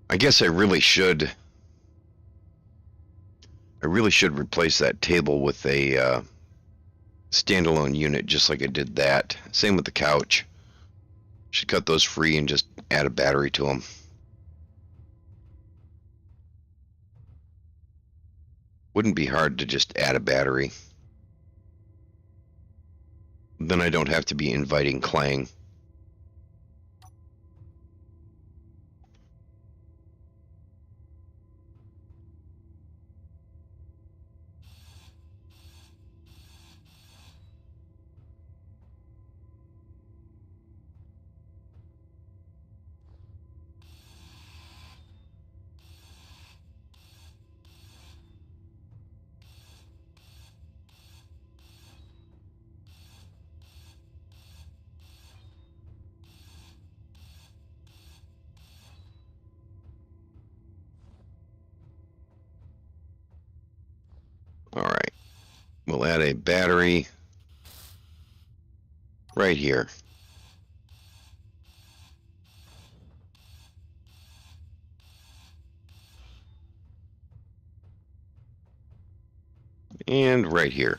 I guess I really should replace that table with a standalone unit, just like I did that. Same with the couch. Should cut those free and just add a battery to them. Wouldn't be hard to just add a battery. Then I don't have to be inviting Clang. Alright, we'll add a battery right here. And right here.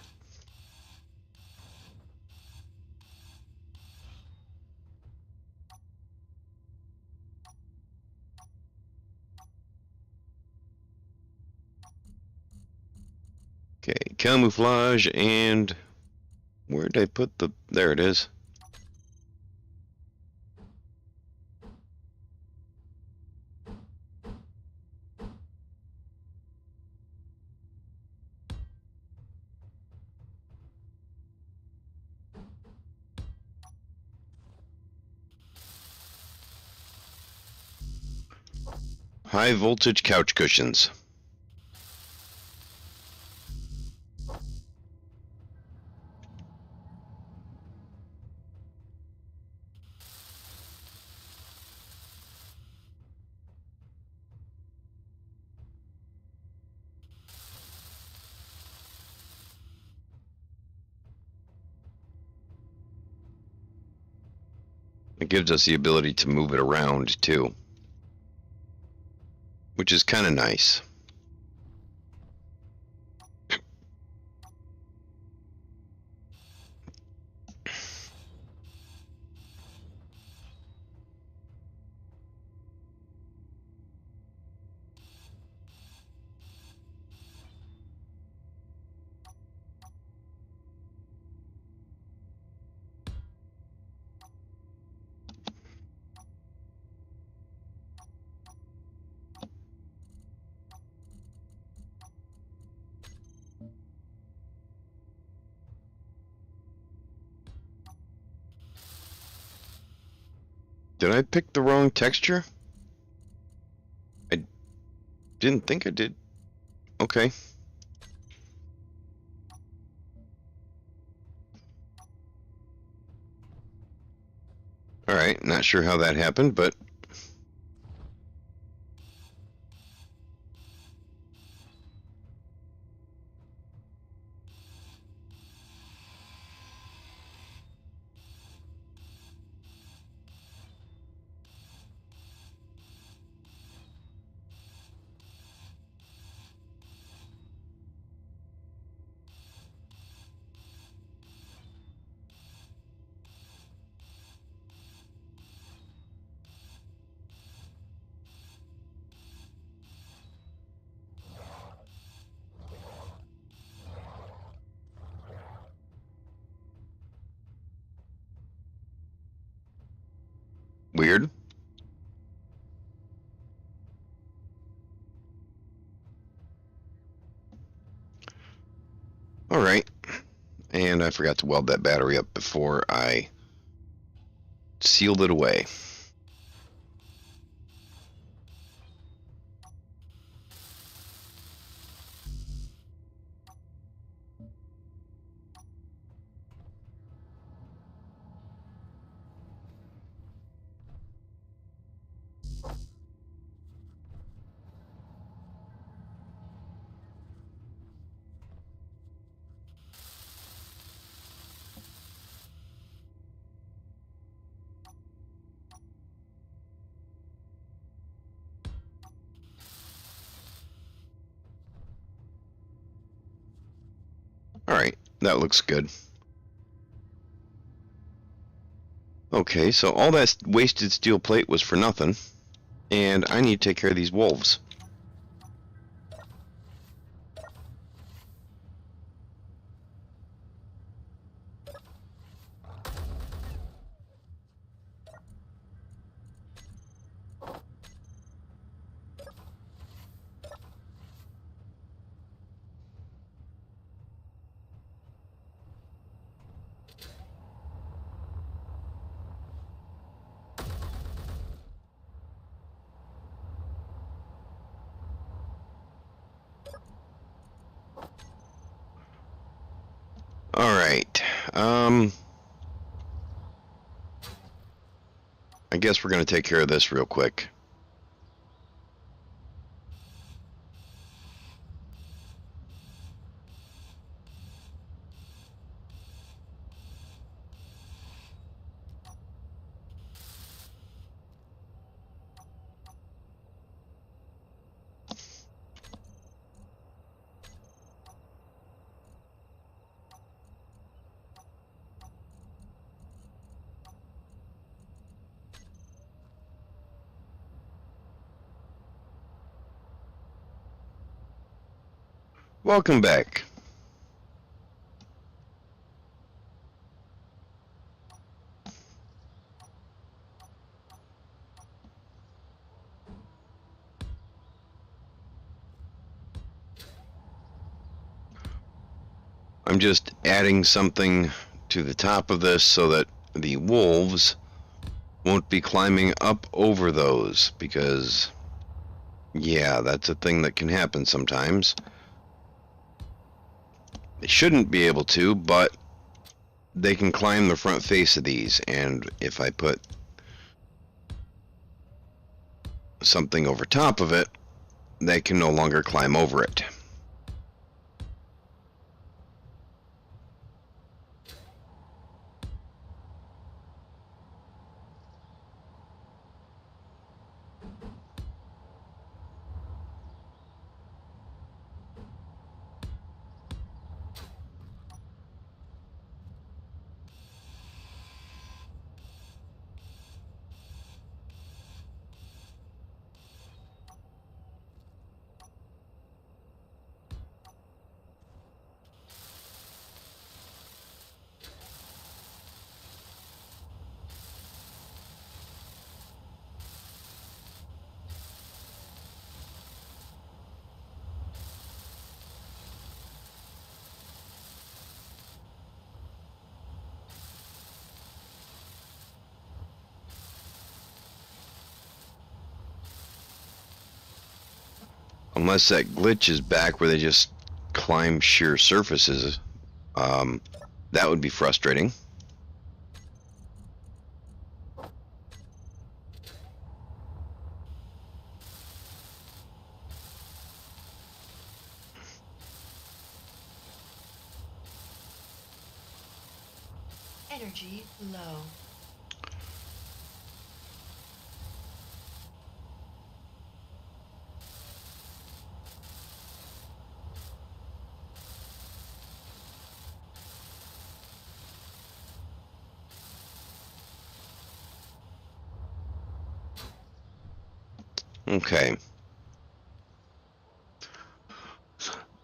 Okay, camouflage, and where did I put the... There it is. High voltage couch cushions. It gives us the ability to move it around too, which is kind of nice. Did I pick the wrong texture? I didn't think I did. Okay. Alright, not sure how that happened, but... Weird. Alright. And I forgot to weld that battery up before I sealed it away. Alright, that looks good. Okay, so all that wasted steel plate was for nothing, and I need to take care of these wolves. Alright, I guess we're gonna take care of this real quick. Welcome back. I'm just adding something to the top of this so that the wolves won't be climbing up over those, because yeah, that's a thing that can happen sometimes. They shouldn't be able to, but they can climb the front face of these, and if I put something over top of it, they can no longer climb over it. Unless that glitch is back where they just climb sheer surfaces. That would be frustrating. Energy low. Okay.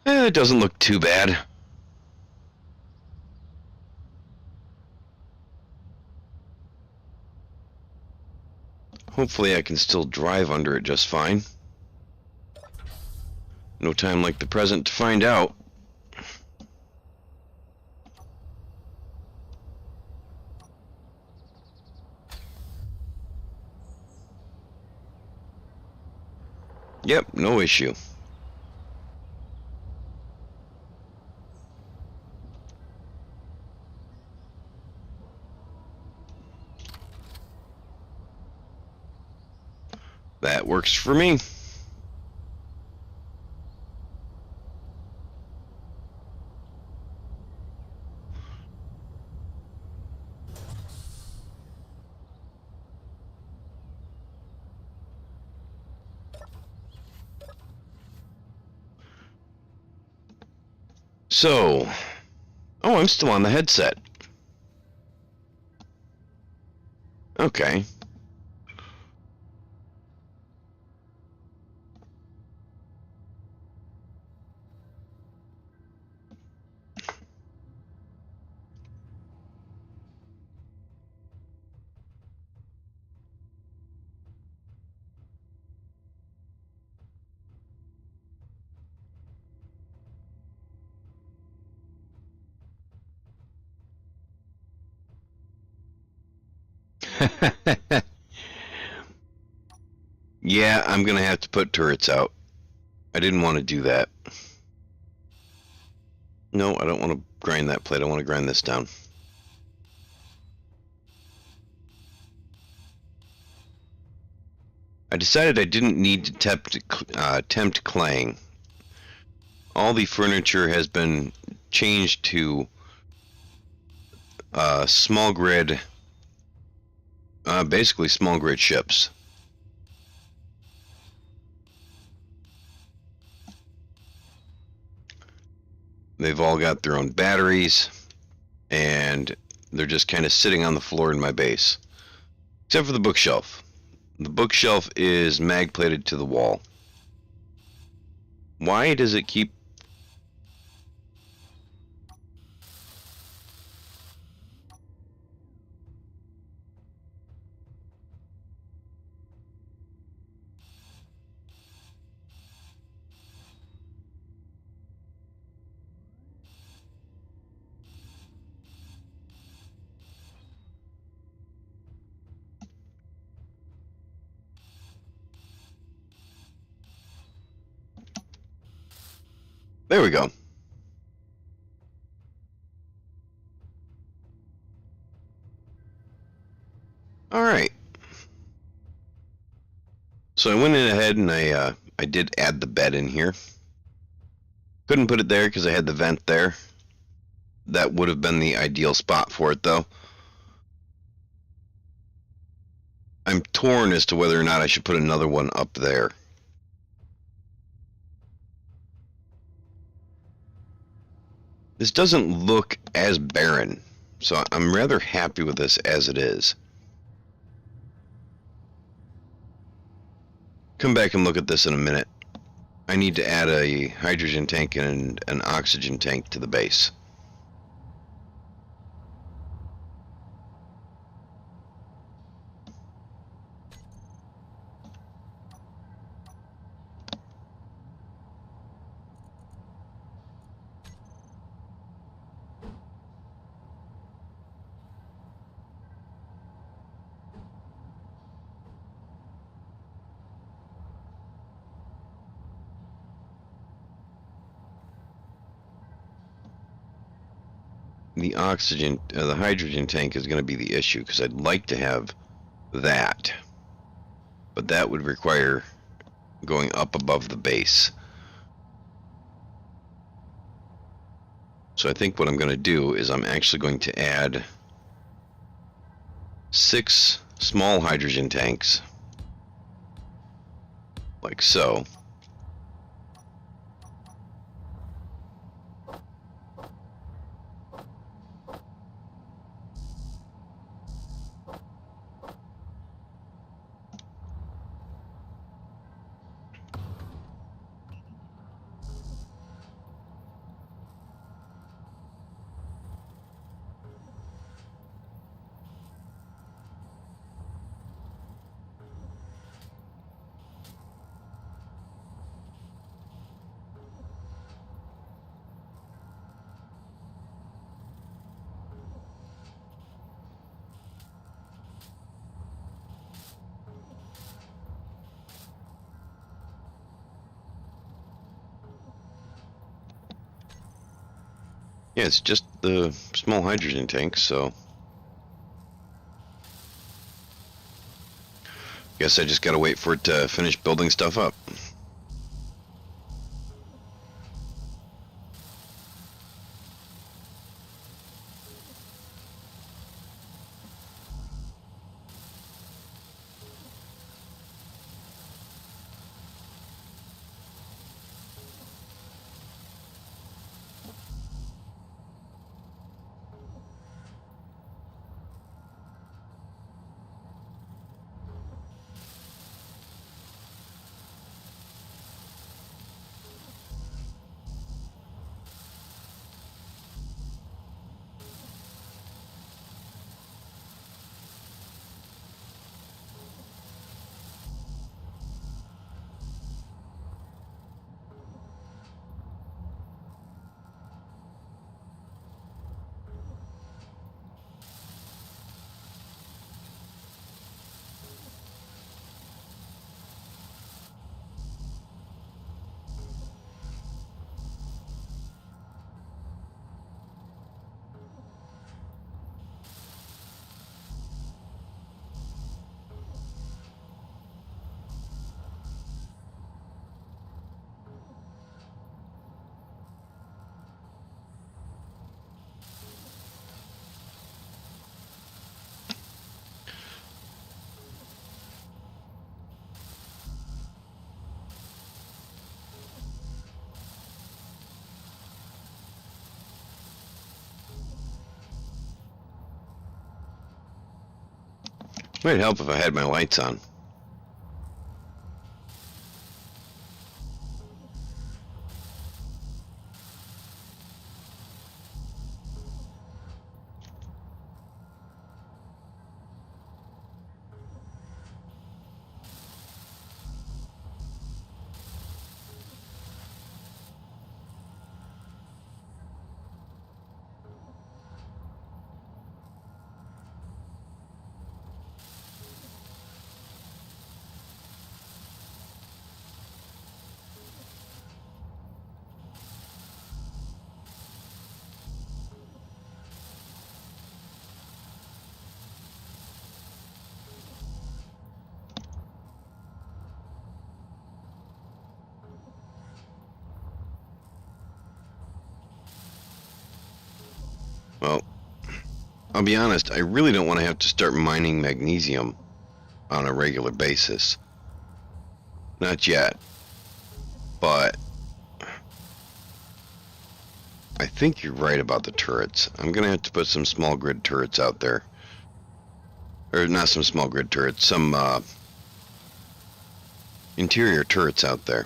It doesn't look too bad. Hopefully I can still drive under it just fine. No time like the present to find out. Yep, no issue. That works for me. So, oh, I'm still on the headset. Okay. Yeah, I'm gonna have to put turrets out. I didn't want to do that. No, I don't want to grind that plate. I want to grind this down. I decided I didn't need to tempt clang. All the furniture has been changed to small grid, basically small grid ships. They've all got their own batteries, and they're just kind of sitting on the floor in my base. Except for the bookshelf. The bookshelf is mag plated to the wall. Why does it keep... There we go. Alright. So I went in ahead and I did add the bed in here. Couldn't put it there because I had the vent there. That would have been the ideal spot for it, though. I'm torn as to whether or not I should put another one up there. This doesn't look as barren, so I'm rather happy with this as it is. Come back and look at this in a minute. I need to add a hydrogen tank and an oxygen tank to the base. the oxygen, the hydrogen tank is going to be the issue, because I'd like to have that. But that would require going up above the base. So I think what I'm going to do is I'm actually going to add 6 small hydrogen tanks, like so. Yeah, it's just the small hydrogen tanks, so guess I just gotta wait for it to finish building stuff up. Might help if I had my lights on. Well, I'll be honest, I really don't want to have to start mining magnesium on a regular basis. Not yet. But I think you're right about the turrets. I'm going to have to put some small grid turrets out there. Or not some small grid turrets, some interior turrets out there.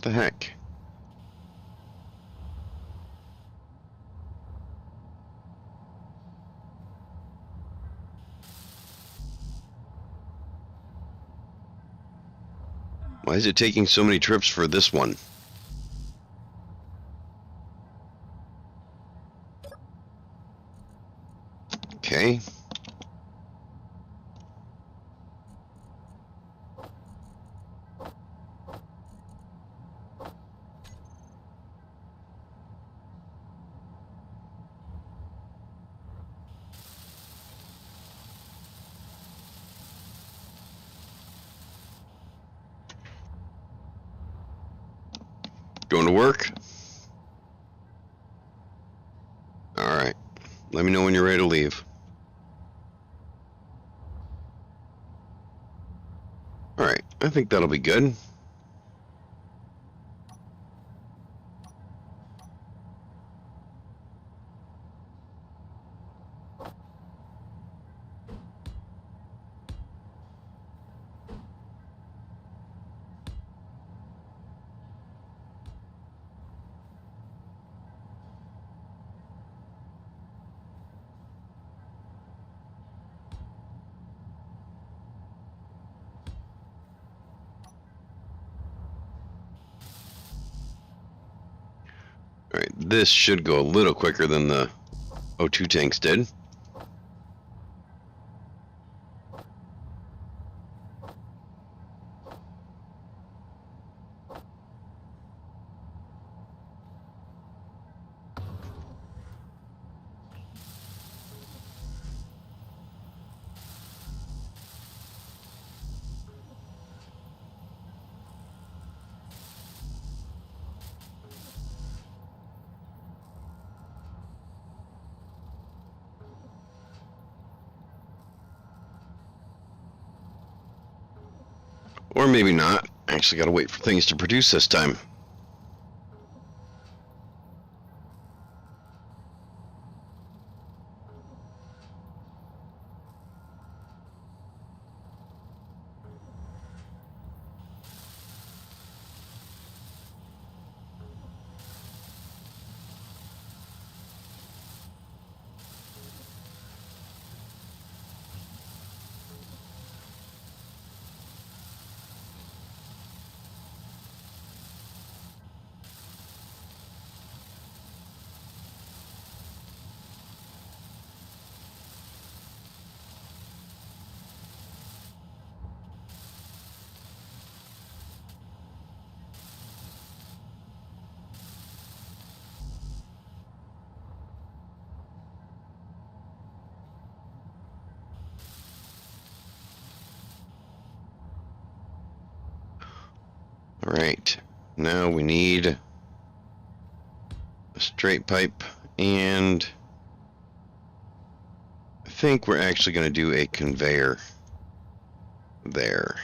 What the heck? Why is it taking so many trips for this one? Okay. Going to work? Alright. Let me know when you're ready to leave. Alright, I think that'll be good. Alright, this should go a little quicker than the O2 tanks did. Or maybe not. I actually gotta wait for things to produce this time. Alright, now we need a straight pipe, and I think we're actually going to do a conveyor there.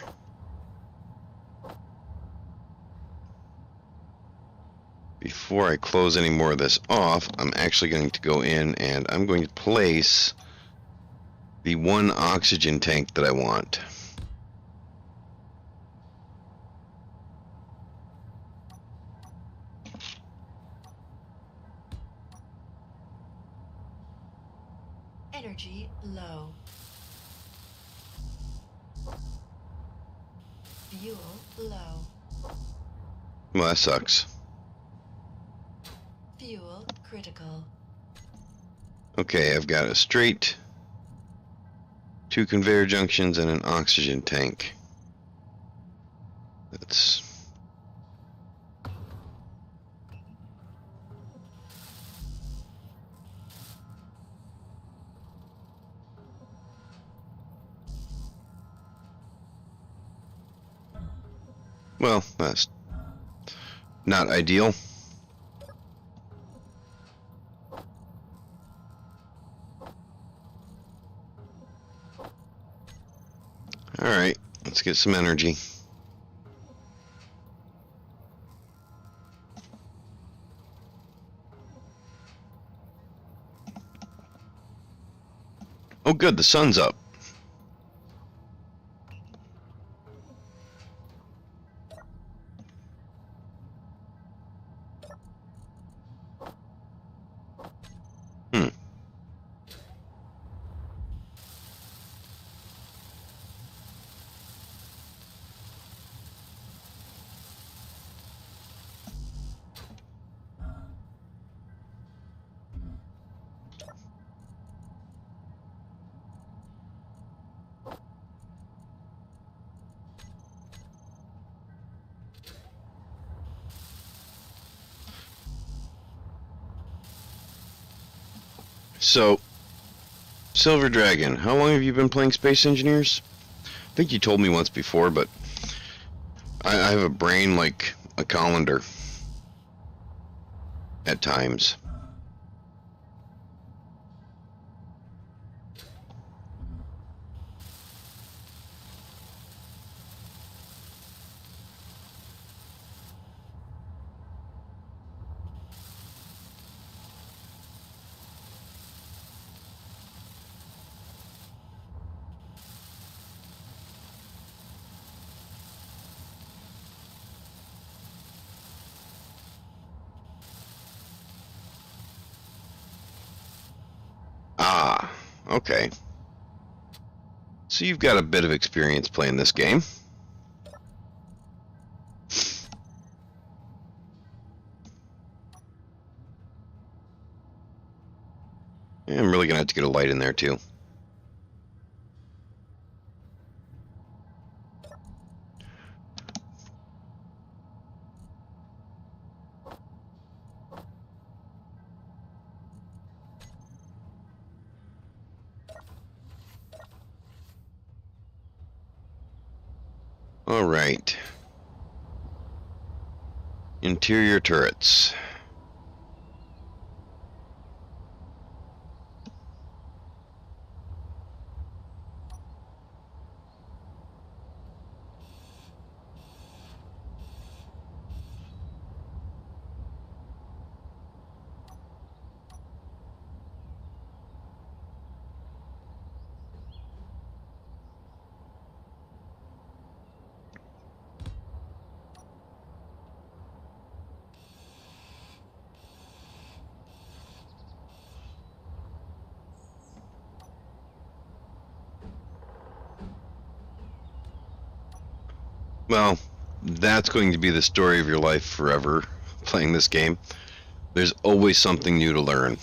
Before I close any more of this off, I'm actually going to go in and I'm going to place the one oxygen tank that I want. Energy low. Fuel low. Well, that sucks. Fuel critical. Okay, I've got a straight, 2 conveyor junctions, and an oxygen tank. That's... well, that's not ideal. Alright, let's get some energy. Oh good, the sun's up. So, Silver Dragon, how long have you been playing Space Engineers? I think you told me once before, but I have a brain like a colander at times. Ah, okay. So you've got a bit of experience playing this game. Yeah, I'm really gonna have to get a light in there too. All right. Interior turrets. Well, that's going to be the story of your life forever, playing this game. There's always something new to learn.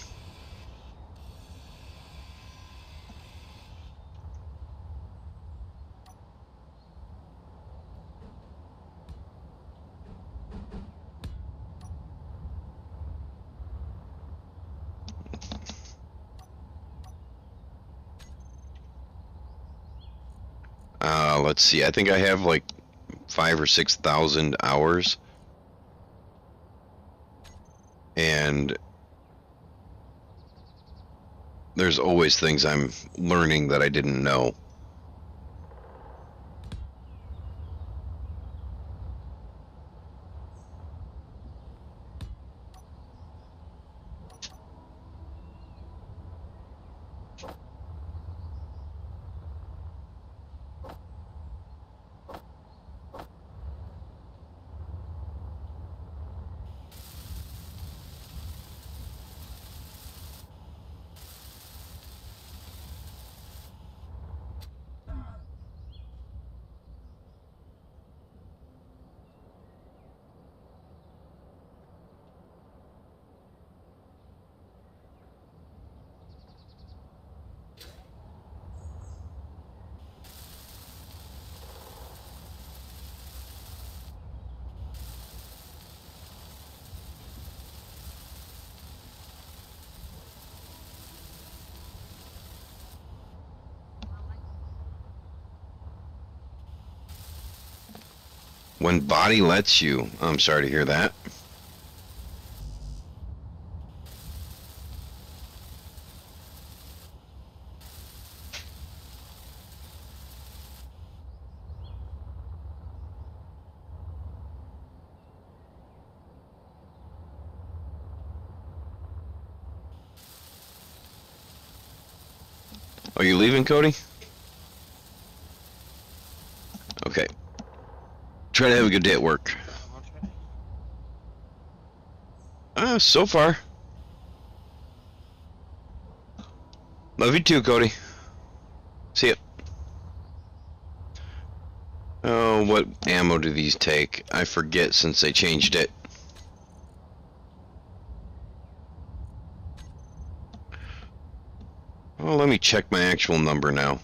Let's see, I think I have like 5,000 or 6,000 hours. And there's always things I'm learning that I didn't know. When body lets you. I'm sorry to hear that. Are you leaving, Cody? Okay. Try to have a good day at work. So far. Love you too, Cody. See ya. Oh, what ammo do these take? I forget since they changed it. Oh, let me check my actual number now.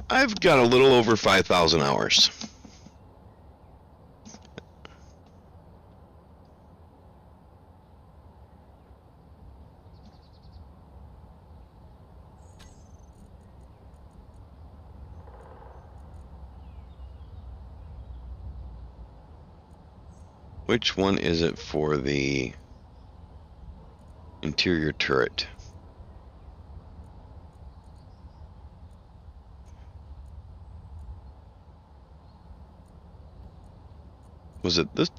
I've got a little over 5,000 hours. Which one is it for the interior turret? Was it this?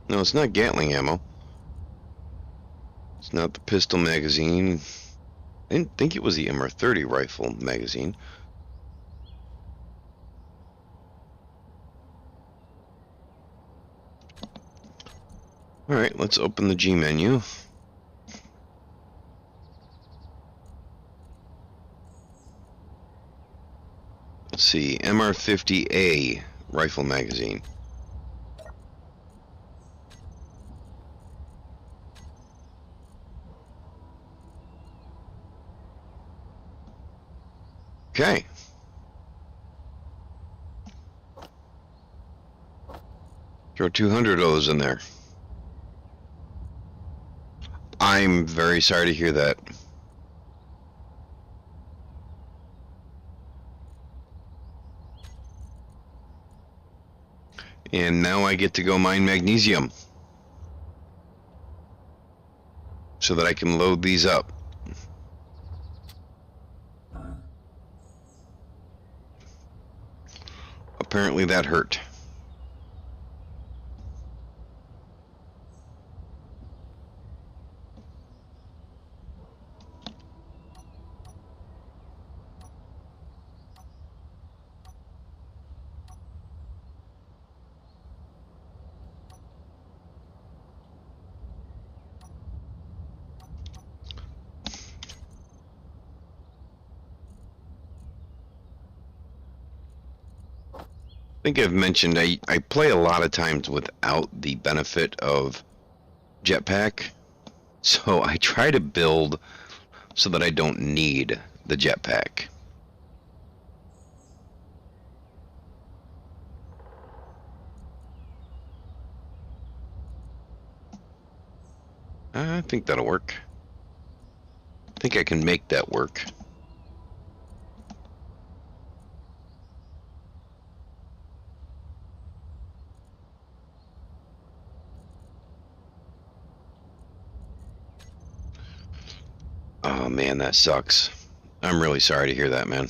No, it's not Gatling ammo. It's not the pistol magazine. I didn't think it was the MR30 rifle magazine. Alright, let's open the G menu. Let's see, MR50A rifle magazine. Okay. Throw 200 of those in there. I'm very sorry to hear that. And now I get to go mine magnesium so that I can load these up. Apparently that hurt. I think I've mentioned I play a lot of times without the benefit of jetpack, so I try to build so that I don't need the jetpack. I think that'll work. I think I can make that work. Oh man, that sucks. I'm really sorry to hear that, man.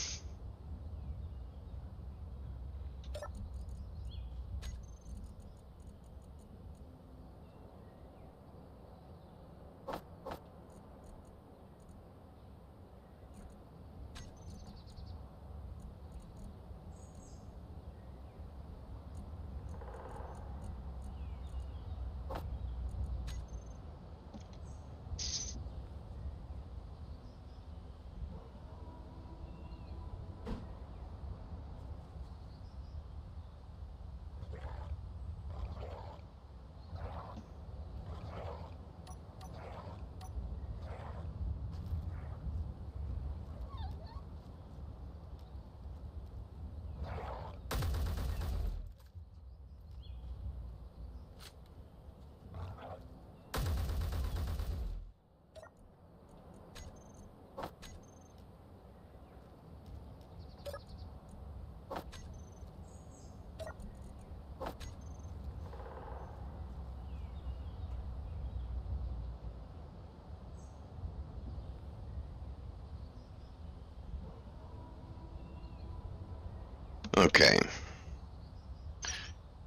Okay.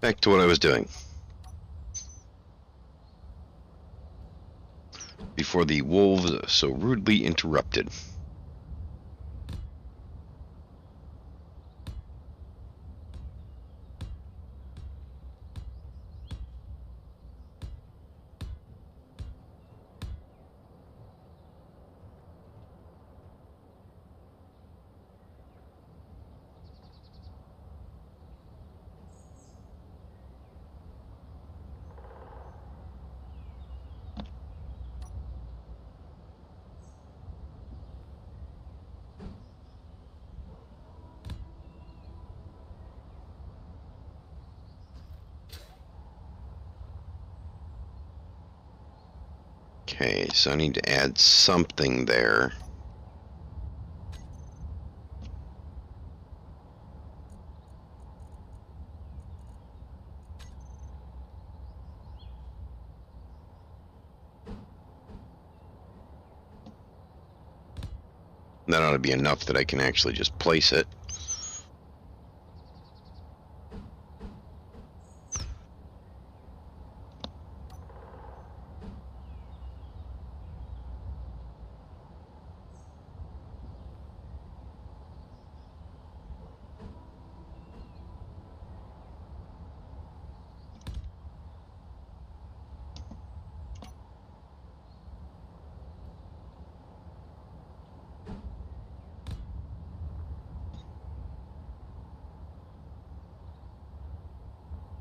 Back to what I was doing. Before the wolves so rudely interrupted. Okay, so I need to add something there. That ought to be enough that I can actually just place it.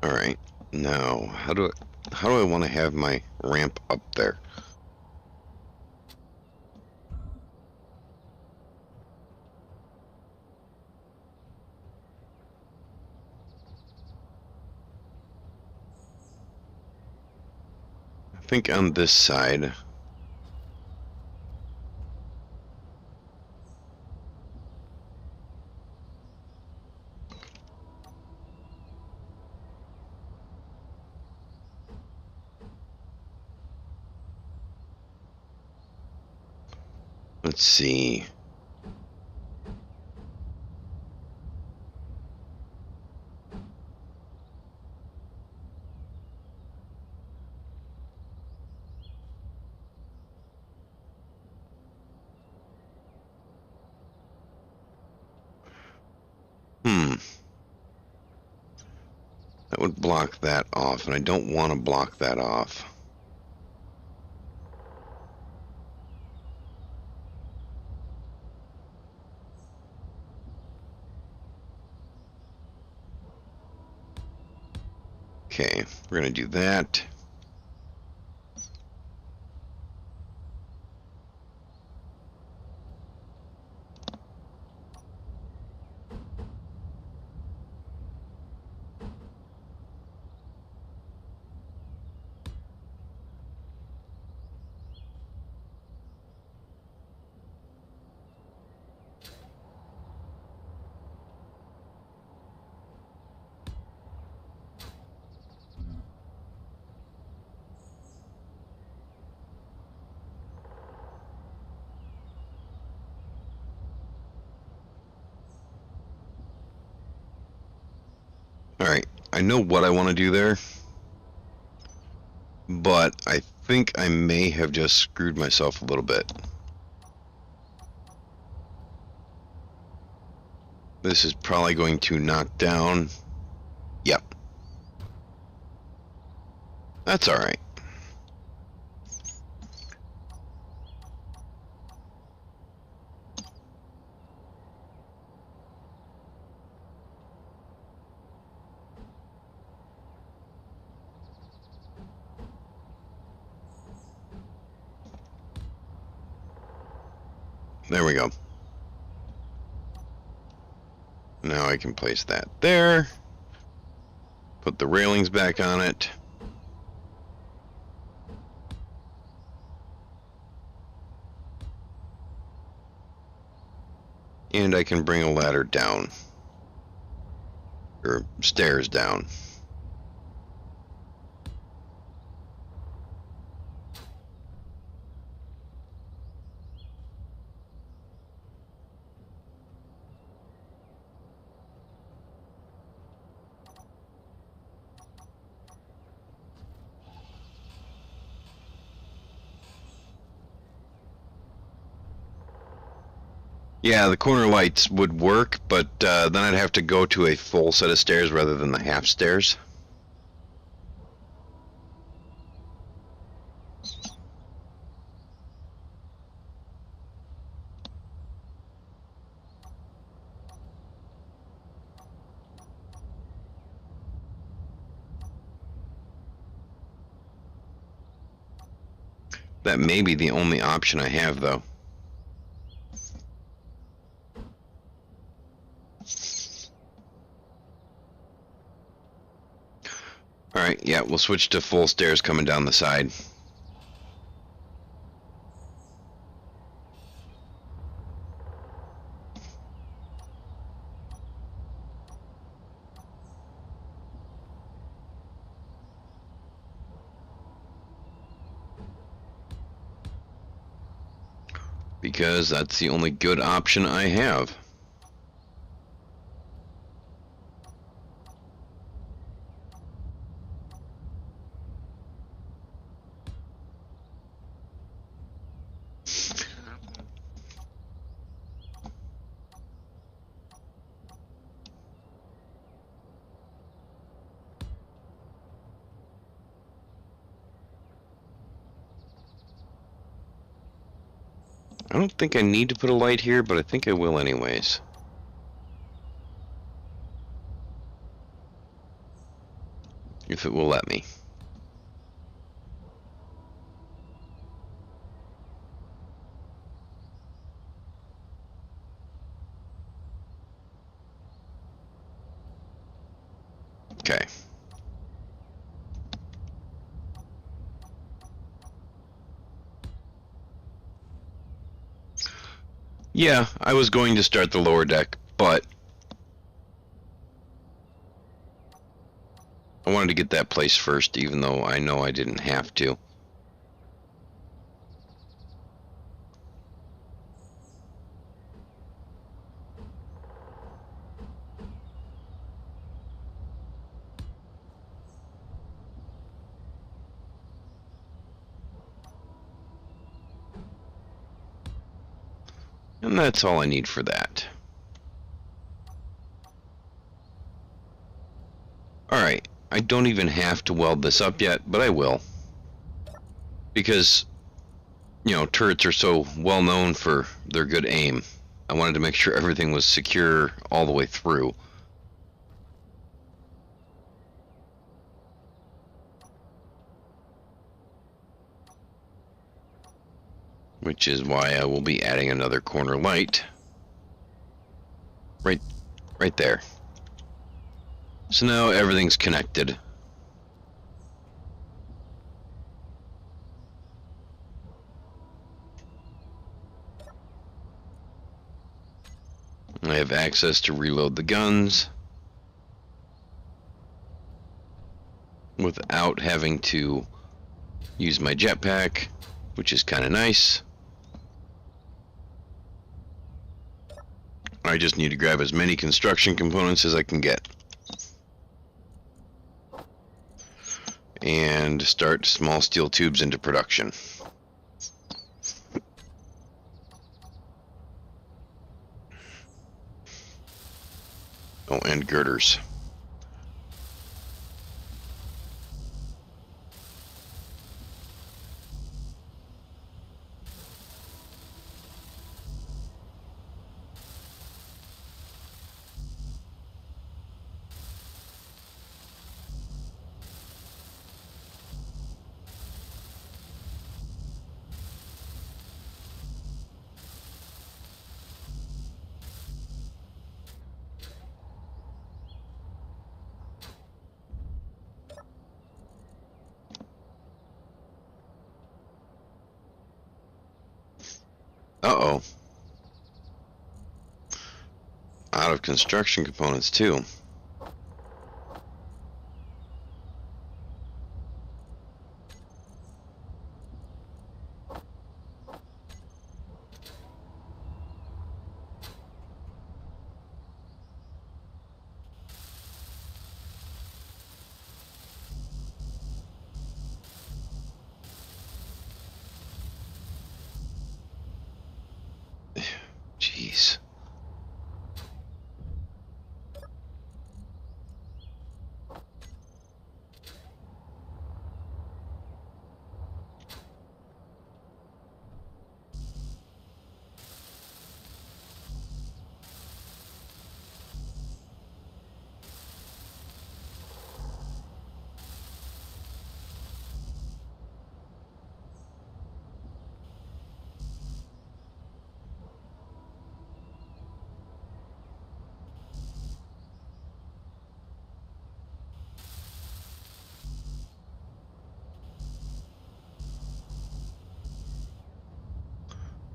All right. Now, how do I want to have my ramp up there? I think on this side. Let's see. That would block that off, and I don't want to block that off. Okay, we're going to do that. Alright, I know what I want to do there, but I think I may have just screwed myself a little bit. This is probably going to knock down. Yep. That's alright. There we go. Now I can place that there. Put the railings back on it. And I can bring a ladder down. Or stairs down. Yeah, the corner lights would work, but then I'd have to go to a full set of stairs rather than the half stairs. That may be the only option I have, though. Alright, yeah, we'll switch to full stairs coming down the side. because that's the only good option I have. I don't think I need to put a light here, but I think I will anyways. If it will let me. Okay. Yeah, I was going to start the lower deck, but I wanted to get that place first, even though I know I didn't have to. And that's all I need for that. Alright, I don't even have to weld this up yet, but I will. Because, you know, turrets are so well known for their good aim. I wanted to make sure everything was secure all the way through. Which is why I will be adding another corner light. Right there. So now everything's connected. I have access to reload the guns without having to use my jetpack, which is kind of nice. I just need to grab as many construction components as I can get. And start small steel tubes into production. Oh, and girders. Uh-oh. Out of construction components, too. Jeez.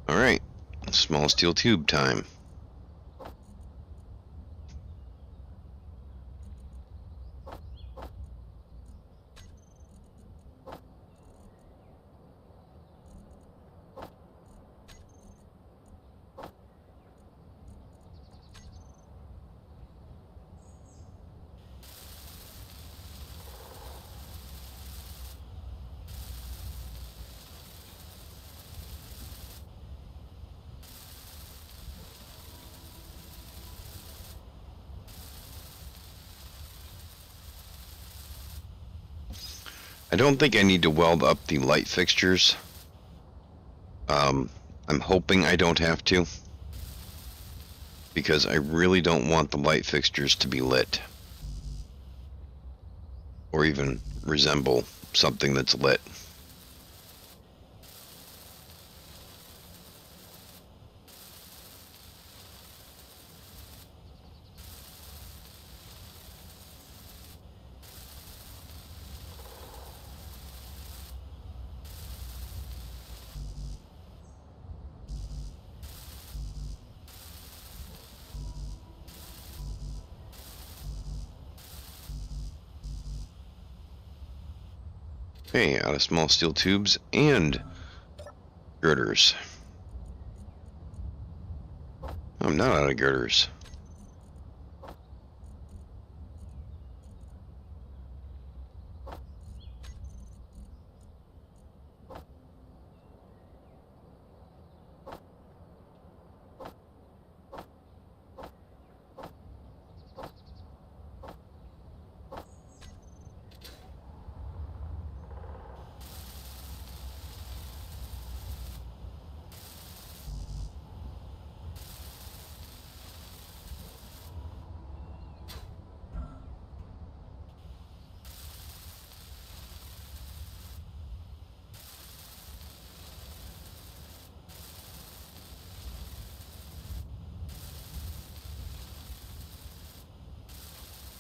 Alright, small steel tube time. I don't think I need to weld up the light fixtures. I'm hoping I don't have to, because I really don't want the light fixtures to be lit or even resemble something that's lit. Okay, out of small steel tubes and girders. I'm not out of girders.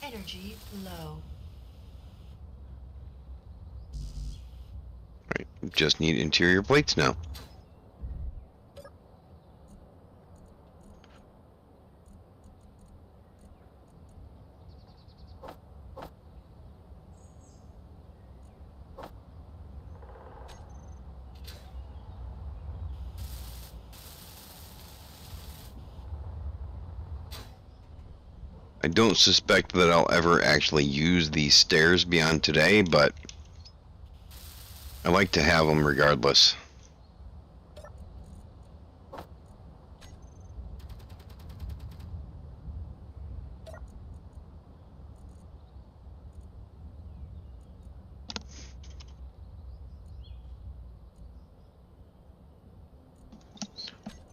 Energy low. Right, just need interior plates now. I don't suspect that I'll ever actually use these stairs beyond today, but I like to have them regardless.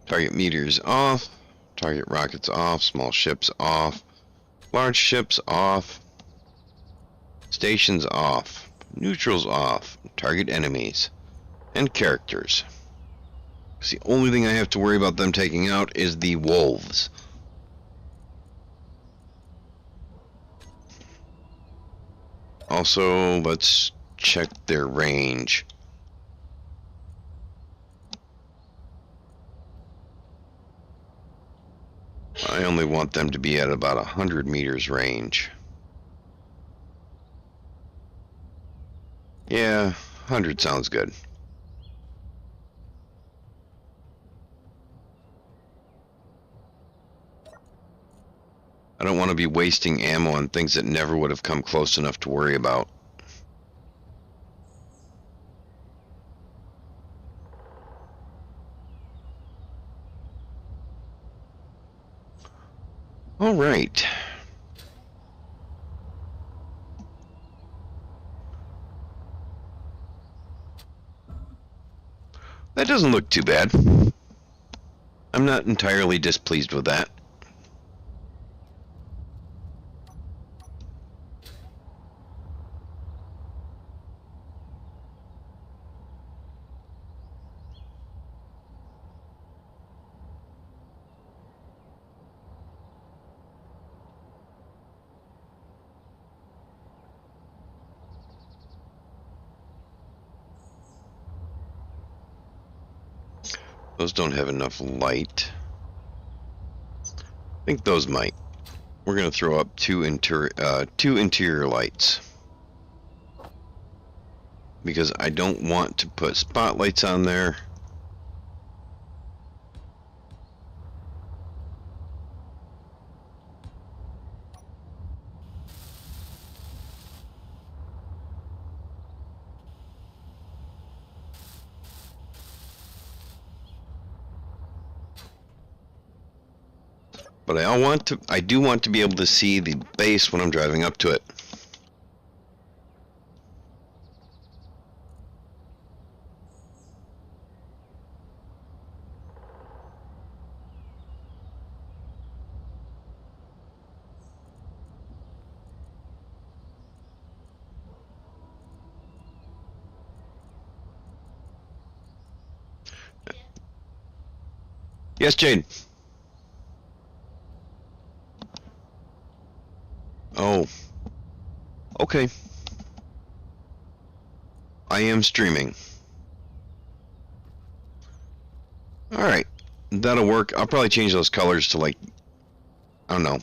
Target meters off, target rockets off, small ships off, large ships off, stations off, neutrals off, target enemies, and characters. 'Cause the only thing I have to worry about them taking out is the wolves. Also, let's check their range. I only want them to be at about 100 meters range. Yeah, 100 sounds good. I don't want to be wasting ammo on things that never would have come close enough to worry about. All right. That doesn't look too bad. I'm not entirely displeased with that. Those don't have enough light. I think those might. We're going to throw up two interior lights. Because I don't want to put spotlights on there. But I do want to be able to see the base when I'm driving up to it. Yes, Jade. Oh. Okay. I am streaming. Alright. That'll work. I'll probably change those colors to, like, I don't know,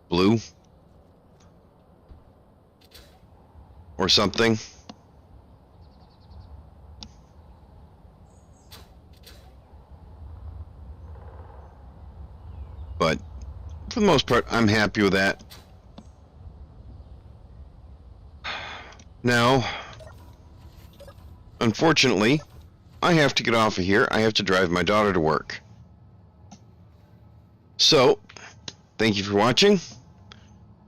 blue? Or something. But for the most part, I'm happy with that. Now, unfortunately, I have to get off of here. I have to drive my daughter to work. So, thank you for watching,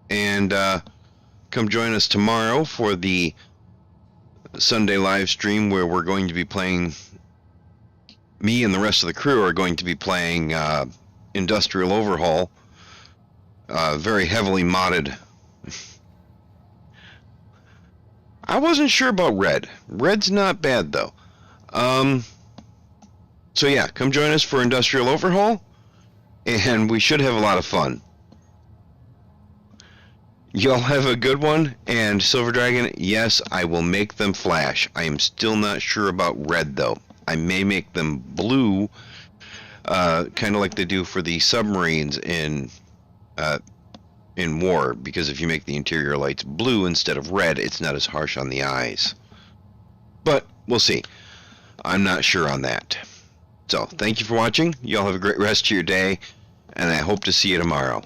and come join us tomorrow for the Sunday live stream where we're going to be playing, me and the rest of the crew are going to be playing Industrial Overhaul, very heavily modded. I wasn't sure about Red. Red's not bad though. So yeah, come join us for Industrial Overhaul, and we should have a lot of fun. Y'all have a good one, and Silver Dragon, yes, I will make them flash. I am still not sure about red though. I may make them blue, kind of like they do for the submarines in war, because if you make the interior lights blue instead of red, it's not as harsh on the eyes. But we'll see. I'm not sure on that. So, thank you for watching. Y'all have a great rest of your day, and I hope to see you tomorrow.